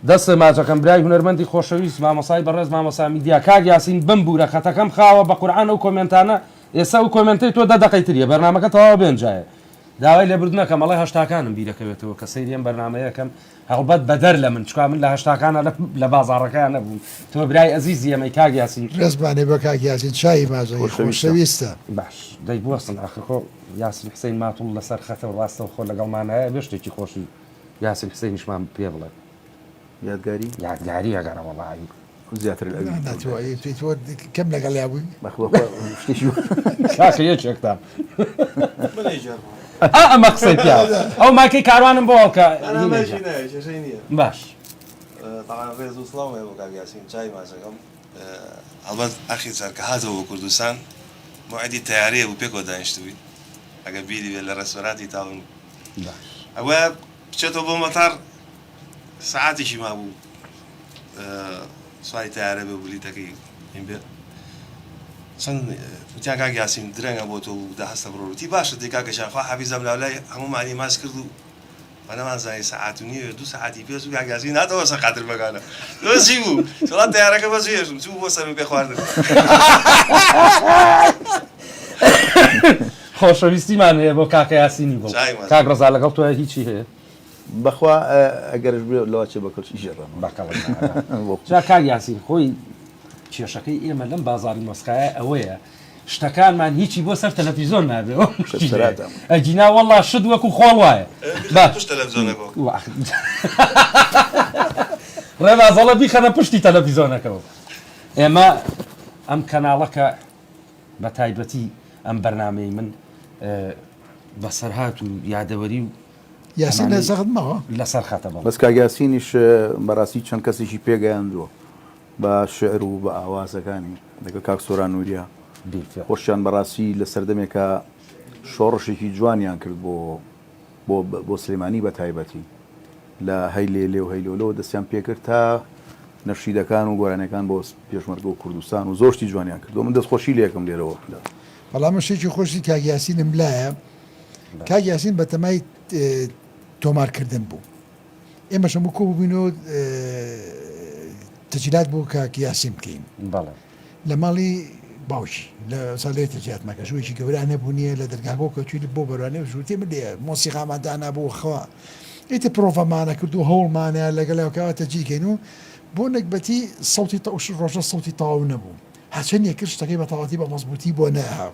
دەستە ماچەکەم برای هونەرمەندی خۆشەویست مامۆسای بەڕێز مامۆسا میدیا کاک یاسین بمبورە خەتەکەم خاوە بە قورعان ئەو کۆمنتانە ئێستا و کۆمنتی تۆ 10 دقەیتریە بەرنامەکە تەواو بێنجایە داوای لێبردنەکەم ئەڵێ هەشتاکانم بیرەکەوێتەوە کە سەیریم بەرنمەیەکەم هەڵبەت بەدەر لە من چکا من لە هەشتاکانە لە بازاڕەکەیان نەبووم تۆ برای ئەزیزی ئەمەی کاک یاسین ڕێزبانێ بە کاک یاسین چای مازەی خۆشەویستە باش دەی بوەستن ئاخرخۆ یاسین حسین ماتوڵ لەسەر خەتە و ڕاستە و خۆ لەگەڵمانایە بێ شتێکی خۆشی یاسین حسینیشمان پێ بڵێ یادگاری یادگاری ئەگەرە وەڵایی زیاتر لە ناتوانێت تۆ کەم لەگەڵ یابووی شتێکی کاکە یەکێکتان منێجار ئەمە قسەی پیا ئەو ماکەی کاروانم بۆ کە شەشەی نییە باش طبعا ڕێز و سڵاومێ بۆ کاک یاسین چای مازەکەم هەڵبەت ئەخی جار کە هاتەوە بۆ کوردستان موعدی تیارەیە بوو پێکەوە دانیشتبووی ئەگە بیری بێت لە ڕێستۆرانتی تاون ئەوە بچێتەوە بۆ مەتار سەعاتێکی مابوو سوای تیارە بێ بلیتەکەی بێت چەند وتیان کاک یاسین درەنگە بۆ تۆ دا هەستە بڕۆتی باشە دێ کاکەشان خوا حەفیزەم لاولای هەموومانی ماس کرد و بەنەمانزانی سەعات و نیوە 2 ساعتی پێش و کاک یاسین ناتەوە سە قادر بەکانە دۆزی بوو سڵات تیارەکە بەزێژم چوو بۆ سەر پێ خواردن خۆشەویستیمان هەیە بۆ کاکە یاسینی بڵ کاک ڕەزا لەگەڵ تۆ هیچی هەیە بەخوا ئەگەرش لەوە چێ بە کەلکی ژێڕم جا کاک یاسین خۆی کێشەکەی ئێمە لەم بازاری مۆسکایە ئەوەیە شتەکانمان هیچی بۆ سەر تەلەڤیزۆن نابێ ئەجینا وەڵا شت وەکو خۆڵ وایە ڕێبازەڵە بیخەنە پشتی تەلەڤیزۆنەکەەوە ئێمە ئەم کەناڵەکە بە تایبەتی ئەم بەرنامەی من بەسەرهات و یادەوەری و یاسین لە زەخمەوە لەسەر خاتە بڵ بەس کاک یاسینیش بەڕاستی چەند کەسێکی پێگەیاندووە بە شعر و بە ئاوازەکانی لەگەڵ کاک سۆران نووریا خۆشیان بەڕاستی لە سەردەمێکە شۆڕشێکی جوانیان کرد بۆ سلێمانی بە تایبەتی لە هەیلێ لێ و هەیلۆلەوە دەستیان پێکرد تا نەشیدەکان و گۆرانەکان بۆ پێشمەرگە و کوردستان و زۆرشتی جوانیان کردو من دەستخۆشی لێکم لێرەوە بەڵام شتێکی خۆشی کاک یاسینم لایە کاک یاسین بە تەمای تۆمارکردن بوو ئێمە شەمە کۆ ببووینەوە تەجیلات بۆ کاک یاسین بکەین لە ماڵی باوکی لە ساڵێت تەجیلات مەکە شوێکی گەورە نەبوونیە لە دەرگاکۆ کە چوی بۆ بەروانێ ژووتێ من لێ مۆسیقاماندانا بۆ خەوا ئیتە پرۆڤەمانە کرد و هەوڵمانە لەگەڵەوەکەوە تەجیکەین و بۆ نەکبەتی سەوتی ڕۆژە سەوتی تاو نەبوو هەچەندێ کرد شتەکەی بە تەواتی بە مەزبوطی بۆ نەهاو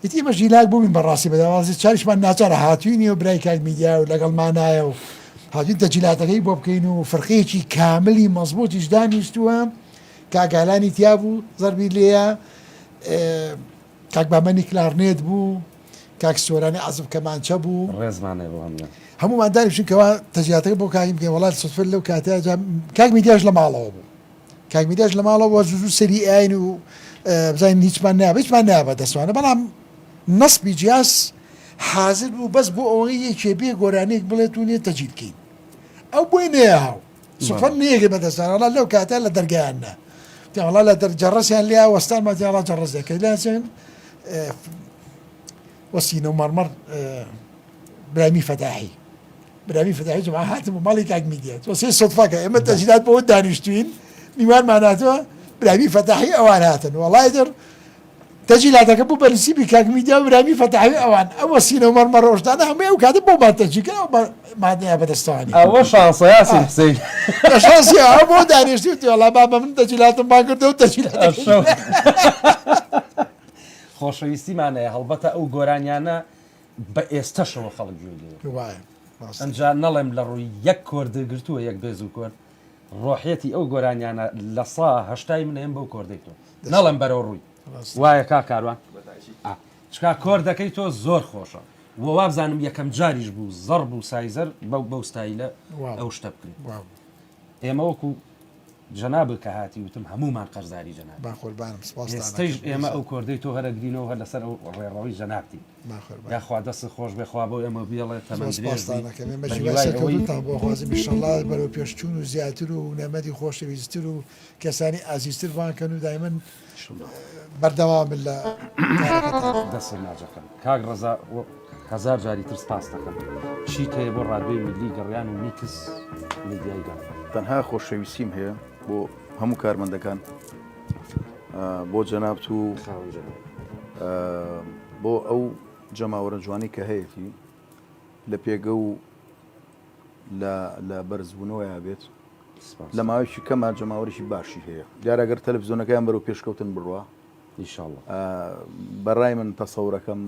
ئیتی ئێمە ژیلاک بووین بەڕاستی بەداوازی چاریشمان ناچارە هاتووینی و برای کاک میدیا و لەگەڵمانایە و هاتوین تەجیلاتەکەی بۆ بکەین و فەرقەیەکی کاملی مەزبوطیش دانیشتووە کاگالانی تیا بوو زەربی لێیە کاک بامەنی کلارنێت بوو کاک سۆرانی عەزف کەمانچە بوو ڕێزمانێ بۆ هەمومان دانیشتین کەوا تەجیلاتەکە بۆ کاکی بکەین وەڵات سوفر لەو کاتە کاک میدیاش لە ماڵەوە بوو کاک میدیاش لە ماڵەوە زوو سەری ئاین و بزانین هیچمان نابێت دەستوانە بەڵام نەسبی جیاس حازر بوو بەس بۆ ئەوەی یەکێ بێ گۆرانێک بڵێت و نێ تەجیلکەین ئەو بۆی نێهاو سوفەر نێگە بەدەستانەڵا لەو کاتە لە دەرگیاننا تیاڵا لە دەرجەڕەسیان لیا وەستانمان تیاڵا جەڕەزەکەی لاسێن وەسینە و مەرمەر برامی فەتاحی جمعە هاتم و ماڵی کاک میدیات وەسێ سۆدفاکە ئێمە تەجیلات بۆ دانیشتوین میوانمان هاتووە برامی فەتاحی ئەوان هاتن وەڵای دەر تەجیلاتەکە بوو بەنسیبی کاک میدیا و برامی فەتاحی ئەوان ئەوە سینە و مەرمەر ڕۆژدانە هەمووی ئەو کاتە بۆ ماتەجیکە مادنیا بەدەستوانی ئەوە شانسە یاسین حسین شانسی ئەوە بۆ دانیشتی و وەڵا بابە من تەجیلاتم بان کردە و تەجیلات خۆشەویستیمانەیە هەڵبەتە ئەو گۆرانیانە بە ئێستەشەوە خەڵک گوێ ئەنجا نەڵێم لە ڕووی یەک کۆردە گرتووە یەک بێز و کۆرد ڕۆحێتی ئەو گۆرانیانە لە سا هەشتای منێن بەو کۆردێکەوە نەڵێم بەرەو ڕووی وایە کا کاروان چکا کۆردەکەی تۆ زۆر خۆشە وە وابزانم یەکەم جاریش بوو زەڕ بوو سایزەر بەو ستایلە ئەو شتە بکرێت ئێمە وەکو جەنابە کە هاتی وتم هەمومان قەرزاری جەناب ئێستەیش ئێمە ئەو کۆردەی تۆ هەرەگرینەوە هەر لەسەر ئەو ڕێڕەوەی جەنابتی یاخوا دەست خۆش بێخوا بۆ ئێمە بێڵێ بۆخوازی بیشەڵا بەرەو پێشچوون و زیاتر و نەمەدی خۆشەویستتر و کەسانی ئازیزتر وانکەن و دایمەن بەردەوام لە دەست ناجەکەن کاک ڕەزا هزار جاری تر سپاس دەکەم چیت هەیە بۆ ڕادیۆی میلی گەڕیان و میکس میدیای گەڕیان تەنها خۆشەویستیم هەیە بۆ هەموو کارمەندەکان بۆ جەنابەت و بۆ ئەو جەماوەرە جوانی کە هەیەی لە پێگە و لە بەرزبوونەوەی بێت لە ماوەیەکی کەمە جەماوەریشی باشی هەیە دیارەگەر تەلەڤیزۆنەکەیان بەرەو پێشکەوتن بڕوە ئینشاءڵڵا بەڕای من تەسەورەکەم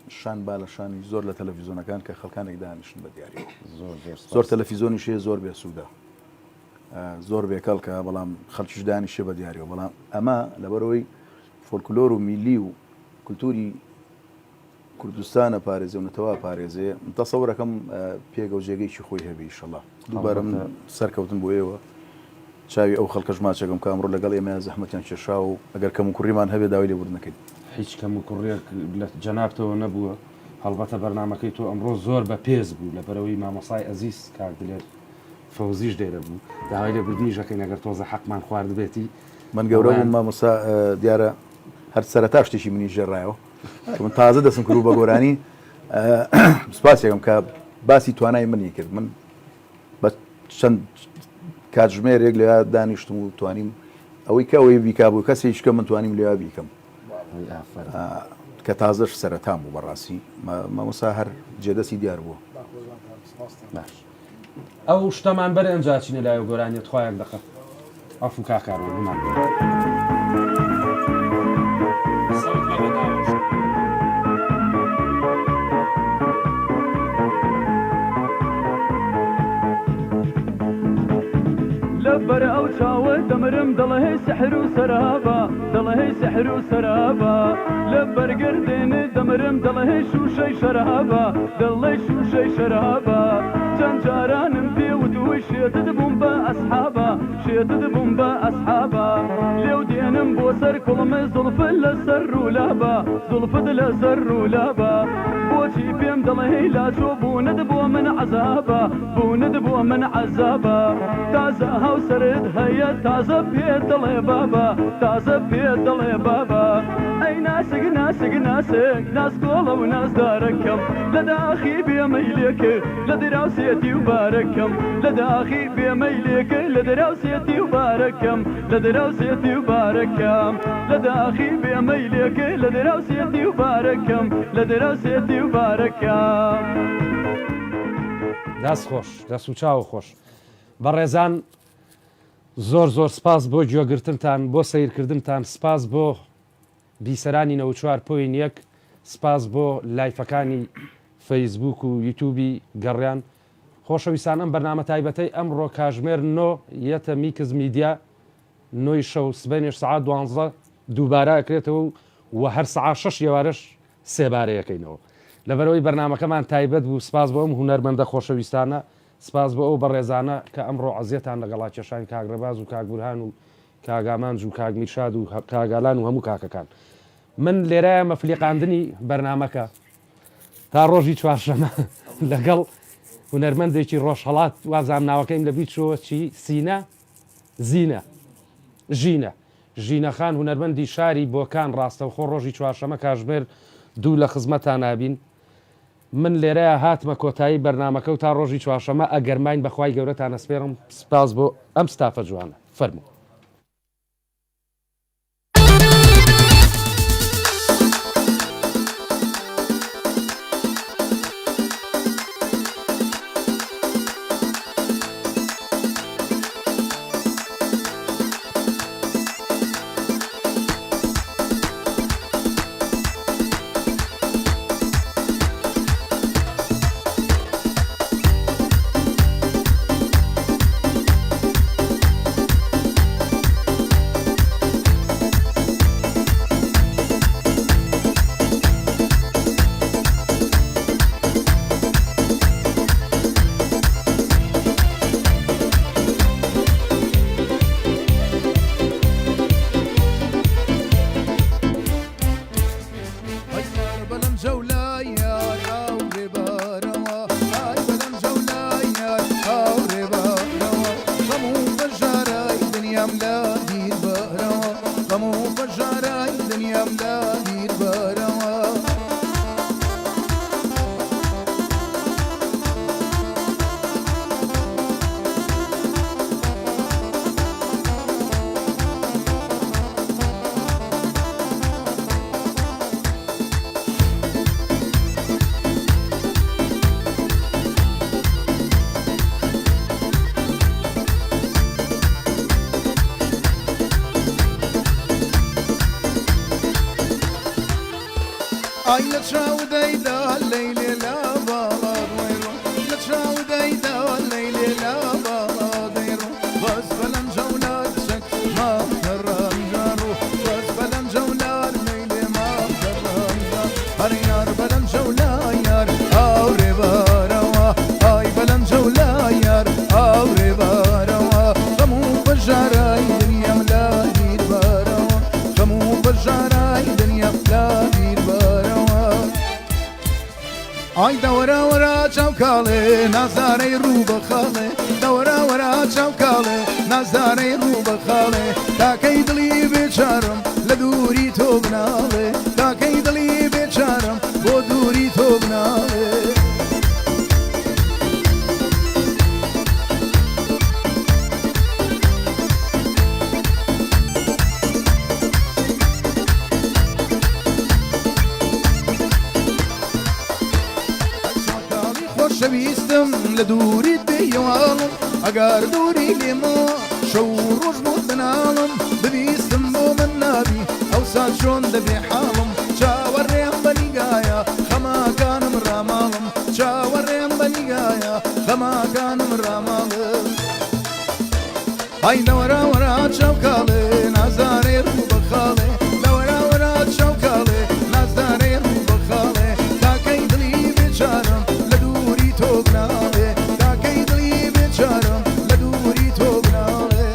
شان با لە شانی زۆر لە تەلەڤیزۆنەکان کە خەڵکانێک دانیشن بە دیاری زۆر تەلەڤیزۆنیش هەیە زۆر بێسوودە زۆر بێکەڵکە بەڵام خەڵکیش دانیشێ بە دیاریەوە بەڵام ئەمە لەبەرەوەی فۆلکلۆر و میلی و کولتوری کوردستانە پارێزە و نەتەوا پارێزێ تەسەورەکەم پێگە و جێگەیکی خۆی هەبێ ئینشەڵڵا دووبارەم سەرکەوتن بۆ ئێوە چاوی ئەو خەڵکەش ماچەکەم کە ئەمڕۆ لەگەڵ ئێمە زەحمەتیان کێشا و ئەگەر کەم و کوڕیمان هەبێ داوای لێبوردنەکەین هیچ کەم و کوڕێک لە جەنابتەوە نەبووە هەڵبەتە بەرنامەکەی تۆ ئەمڕۆ زۆر بە پێز بوو لە بەرەوەی مامۆسای ئەزیز کاک دلێر فەوزیش دێرە بوو داوای لێبوردنیش دەکەین ئەگەر تۆزە حەقمان خوارد بێتی من گەورە بووم مامۆستا دیارە هەر سەرەتا شتێکی منی ژێڕایەوە کە من تازە دەسم کرد بە گۆرانی سپاسێکم کە باسی توانای منی کرد من بە چەند کاتژمێرێک لێ دانیشتم و توانیم ئەوەی کە ئەوەی بیکا بوو کەسێک کە من توانیم لێوا بیکەم کە تازەش سەرەتام بوو بەڕاستی مامۆستا هەر جێدەسی دیار بووە باش ئەو شتەمان بەرە ئەنجاچینە لایە گۆرانیت خۆیان دەقە ئەف و کاکارەوە بمان لەبەر ئەو چاوە دەمرم دڵهەی سەحر و سەرابە دڵهەی سەحر و سەرابە لەبەر گردێنێ دەمرم دڵهەی شوشەی شەرابە دڵەی شوشەی شەرابە چەند جارانم پێوتوی شێتت بووم بە ئەسحابە شێتت بووم بە ئەسحابە لێو دێنم بۆ سەر کوڵمە زوڵفت لەسەر ڕوولابە زوڵفت لەسەر ڕوولابە بۆچی پێم دڵهەی لاچۆ بوونت بۆ من عەزابە بوونت بۆ من عەزابە تازە هاوسەرت هەیە تازە پێ دڵێ بابە تازە پێ دڵێ بابە ئەی ناسک ناسک ناسک ناسکۆڵە و نازدارەکەم لە داخی بێمەیلێکە لە دراوسێتی و بارەکەم لە داخی بێمەیلێکە لە دراوسێتی و بارەکەم لە دراوسێتی و بارەکەم لە داخی بێمەیلێکە لە دراوسێتی و بارەکەم لە دراوسێتی و بارەکەم دەست خۆش دەست و چاو خۆش بەڕێزان زۆر زۆر سپاس بۆ گوێگرتنتان بۆ سیرکردنتان سپاس بۆ بیسەرانی 94.1 سپاس بۆ لایفەکانی فەیسبوک و یوتیوبی گەڕیان خۆشەویستان ئەم بەرنامە تایبەتەی ئەمڕۆ کاژمێر 9 یەتە میکس میدیا 9 شەو سبەینێش سعات 12 دووبارە ئەکرێتەوە و هەر سعات 6 ئێوارەش سێبارەیەکەینەوە لەبەرەوەی بەرنامەکەمان تایبەت بوو سپاس بۆ ئەم هونەرمەندە خۆشەویستانە سپاس بۆ ئەو بەڕێزانە کە ئەمڕۆ عەزیەتان لەگەڵا کێشان کاگرەباز و کاگورهان و کاگامانج و کاگمیرشاد و کاگالان و هەموو کاکەکان من لێرایە مەفلیقاندنی بەرنامەکە تا ڕۆژی چوارشەمە لەگەڵ هونەرمەندێکی ڕۆژهەڵات وازام ناوەکەیم لە بیچەوە چی سینە زینە ژینە ژینەخان هونەرمەندی شاری بۆکان ڕاستەوخۆ ڕۆژی چوارشەمە کاژمێر 2 لە خزمەتان نابین من لێرەیە هاتمە کۆتایی بەرنامەکە و تا ڕۆژی چوارشەمە ئەگەرماین بەخوای گەورەتان ئەسپێڕم سپاس بۆ ئەم ستافە جوانە فەرموو ئای لە چاودەیدا لەیلێ لا باڵات وەیڕۆ لە چاودەیدا لەیلێ لا باڵات دەیڕۆ بەس بەلەم جەولار چەک ماکەڕەنجارۆ بەس بەلەم جەولار لەیلێ ماکەڕەنجار هەر یار بەلەم جەولا یار ئاورێ بارەوە ئای بەلەم جەولا یار ئاورێ بارەوە هەموو بەژارای دنیام لا گیر بارەوە هەموو بەژارای دنیام لا گیر بارەوە ئای دەوەرە وەرە چاوکاڵێ نازارەی ڕوو بەخاڵێ دەوەرە وەرە چاوکاڵێ نازارەی ڕوو بەخاڵێ تاکەی دڵی بێچارم لە دووری تۆ بناڵێ تاکەی دڵی بێچارم بۆ دووری تۆ بناڵێ خۆشەویستم لە دووریت بێیەواڵم ئەگەر دووری لێمەوە شەو ڕۆژ بۆ بناڵم ببیستم بۆ من نابی ئەوسا چۆن دەبێ حاڵم چاوەڕێم بەنیگایە خەماکانم ڕاماڵم چاوەڕێم بەنیگایە خەماکانم ڕاماڵم ئای لەوەرە وەرە چاوکاڵێ نازارێ ڕوو بەخاڵێ لەوەرە وەرە چاوکاڵێ نازارێ ڕوو بەخاڵێ تاکەی دڵی بێچارم لە دووری تۆ بناڵێ تاکەی دڵی بێچارم لە دووری تۆ بناڵێ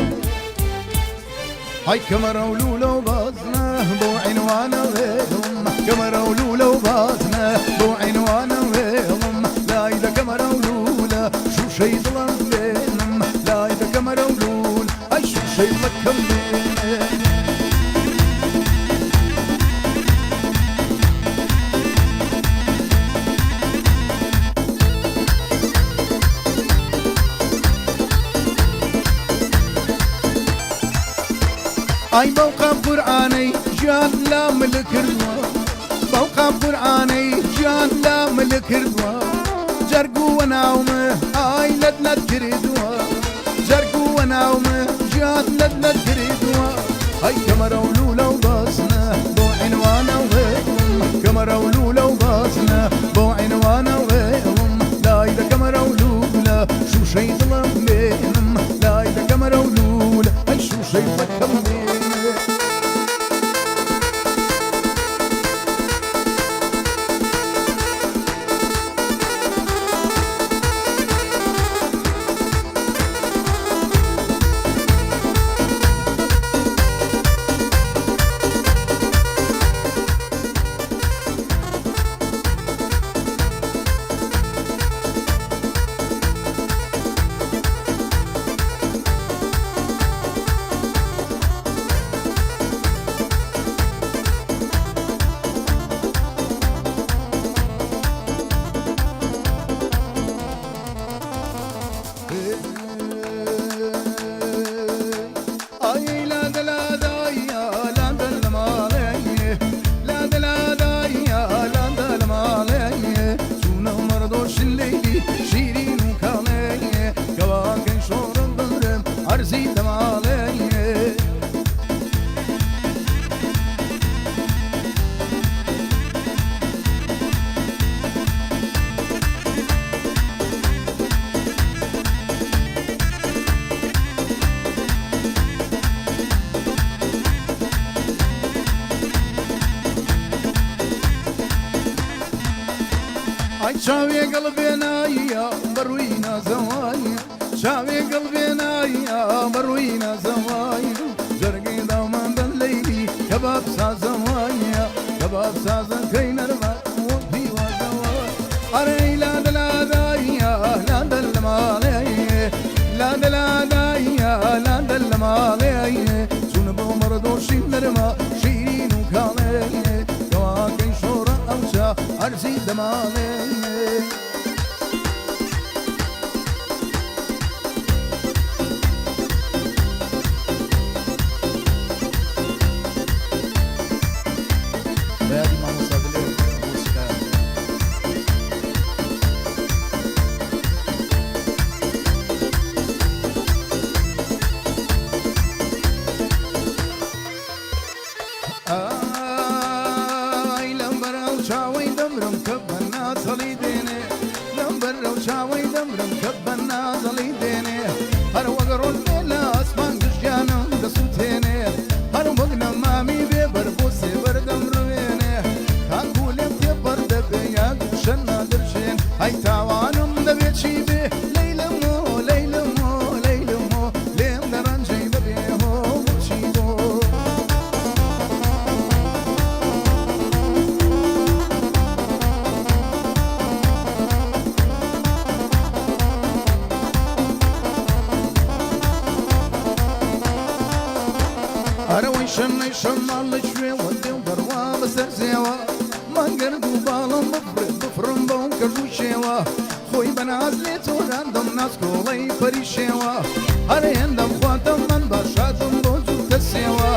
ئای کەمەرە و لوولە و بازنە بۆ عینوانە وێڵم کەمەرە و لوولە و بازنە بۆ عینوانە وێڵم لای دە کەمەرە و لوولە شوشەی دڵم بێنم لای دە کەمەرە و لول ئەی شوشەی مەکەم بێنێ ئای بەوقام قورعانەی ژیان لا ملک کردووە بەوقام قورعانەی ژیان لا ملک کردووە جەرگووە ناومە ئای لەت نەت کردووە جەرگووە ناومە ژیان لەت نەت کردووە ئای کەمەرە و لوولە و بازنە بۆ عینوانە وێڵم کەمەرە و لوولە و بازنە بۆ عینوانە وێڵم لای دە کەمەرە و لوولە شوشەی دڵم بێنم لای دە کەمەرە و لوولە ئەی شوشەی مەکەم بێنێ چاوێ گەڵبێنایە بەڕووی نازەوایە چاوێ گەڵبێنایە بەڕووی نازەوایە جەرگەی داوماندن لەیلی کەباب سازەوایە کەباب سازەکەی نەرمە وەکی وازەوایە ئەرەی لادە لادایە لادە لە ماڵەیە لادە لادایە لادە لە ماڵەیە چونە بۆ مەڕدۆشی نەرمە شیرین و کاڵەیە کەواکەی شۆڕە ئەوچە ئەرزی دەماڵەیە شەوەی شەمەی شەماڵ لە شوێ وەدێ و بەڕوا بەسەر زێوە مانگەرد و باڵم بفرێت بفڕم بەو کەژ و شێوە خۆی بەناز لێ تۆران دەمناز کۆڵەی پەری شێوە هەرێ هێندەم خواتەم من باشاتم بۆ جوو دەسێوە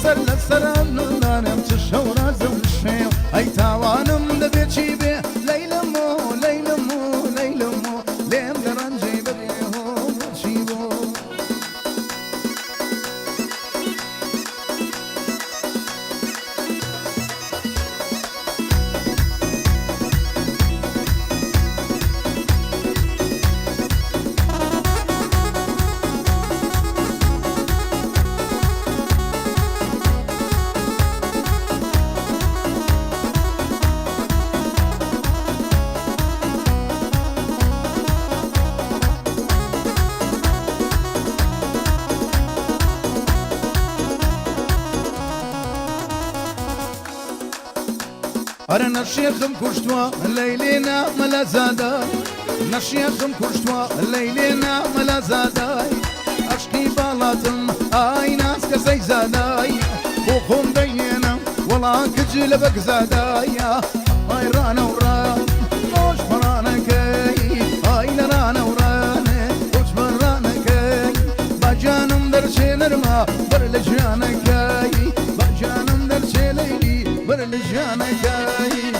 سەر لە سەران نڵانم چ شەو رازم شێو ئەی تاوانم دەبێت چی بێ لەیلەمۆ لەیلەمۆ لەیلەمۆ لێم دەڕەنجەی بەبێ هۆ چی بۆ ئەرە نەشێخم کوشتووە لەیلێنا مەلەزادای نەشێخم کوشتووە لەیلێنا مەلەزادای عشقی باڵاتم ئای ناز کەسەی زادای بۆ خۆم دەیێنم وەڵا کچ لە بەگزادایە ئای ڕانە و ڕان خۆش بەڕانەکەی ئای لە ڕانە و ڕانێ خۆش بەڕانەکەی باجانم دەرچێ نەرما بەر لە ژیانەکەی باجانم دەرچێ لەیلی بەر لە ژیانەکەی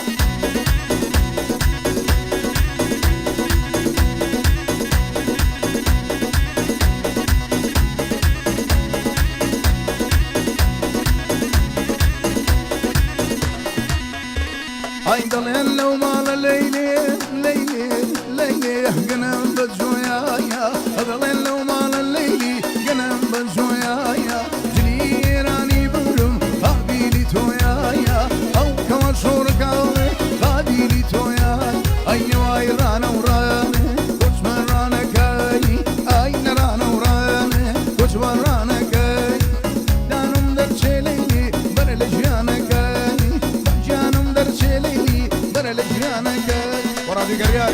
ئای دەڵێن لەو ماڵە لەیلێ لەیلێ لەیلێ گەنم بە جۆیایە دەڵێن لەو ماڵە لەیلی گەنم بە جۆیایە جلیێرانی بورم قابیلی تۆیایە ئەو کەوە شۆڕکاوێ قابیلی تۆیای ئەی نێوای ڕانە و ڕانێ کۆچمە ڕانەکەی ئای نەڕانە و ڕانێ کۆچمە ڕانەکەی دانم دەرچێ لەیلی بەرە لە ژیانەکەی جانم دەرچێ لەیلی بەرە لە ژیانەکەی وەڕادیگەریان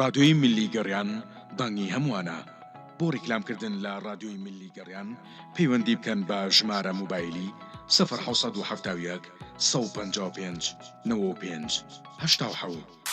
رادیۆی ملی گەڕیان دەنگی هەمووانە بۆ ڕیکلامکردن لە رادیۆی ملی گەڕیان پەیوەندی بکەن بە ژمارە موبایلی 1970 155 95 87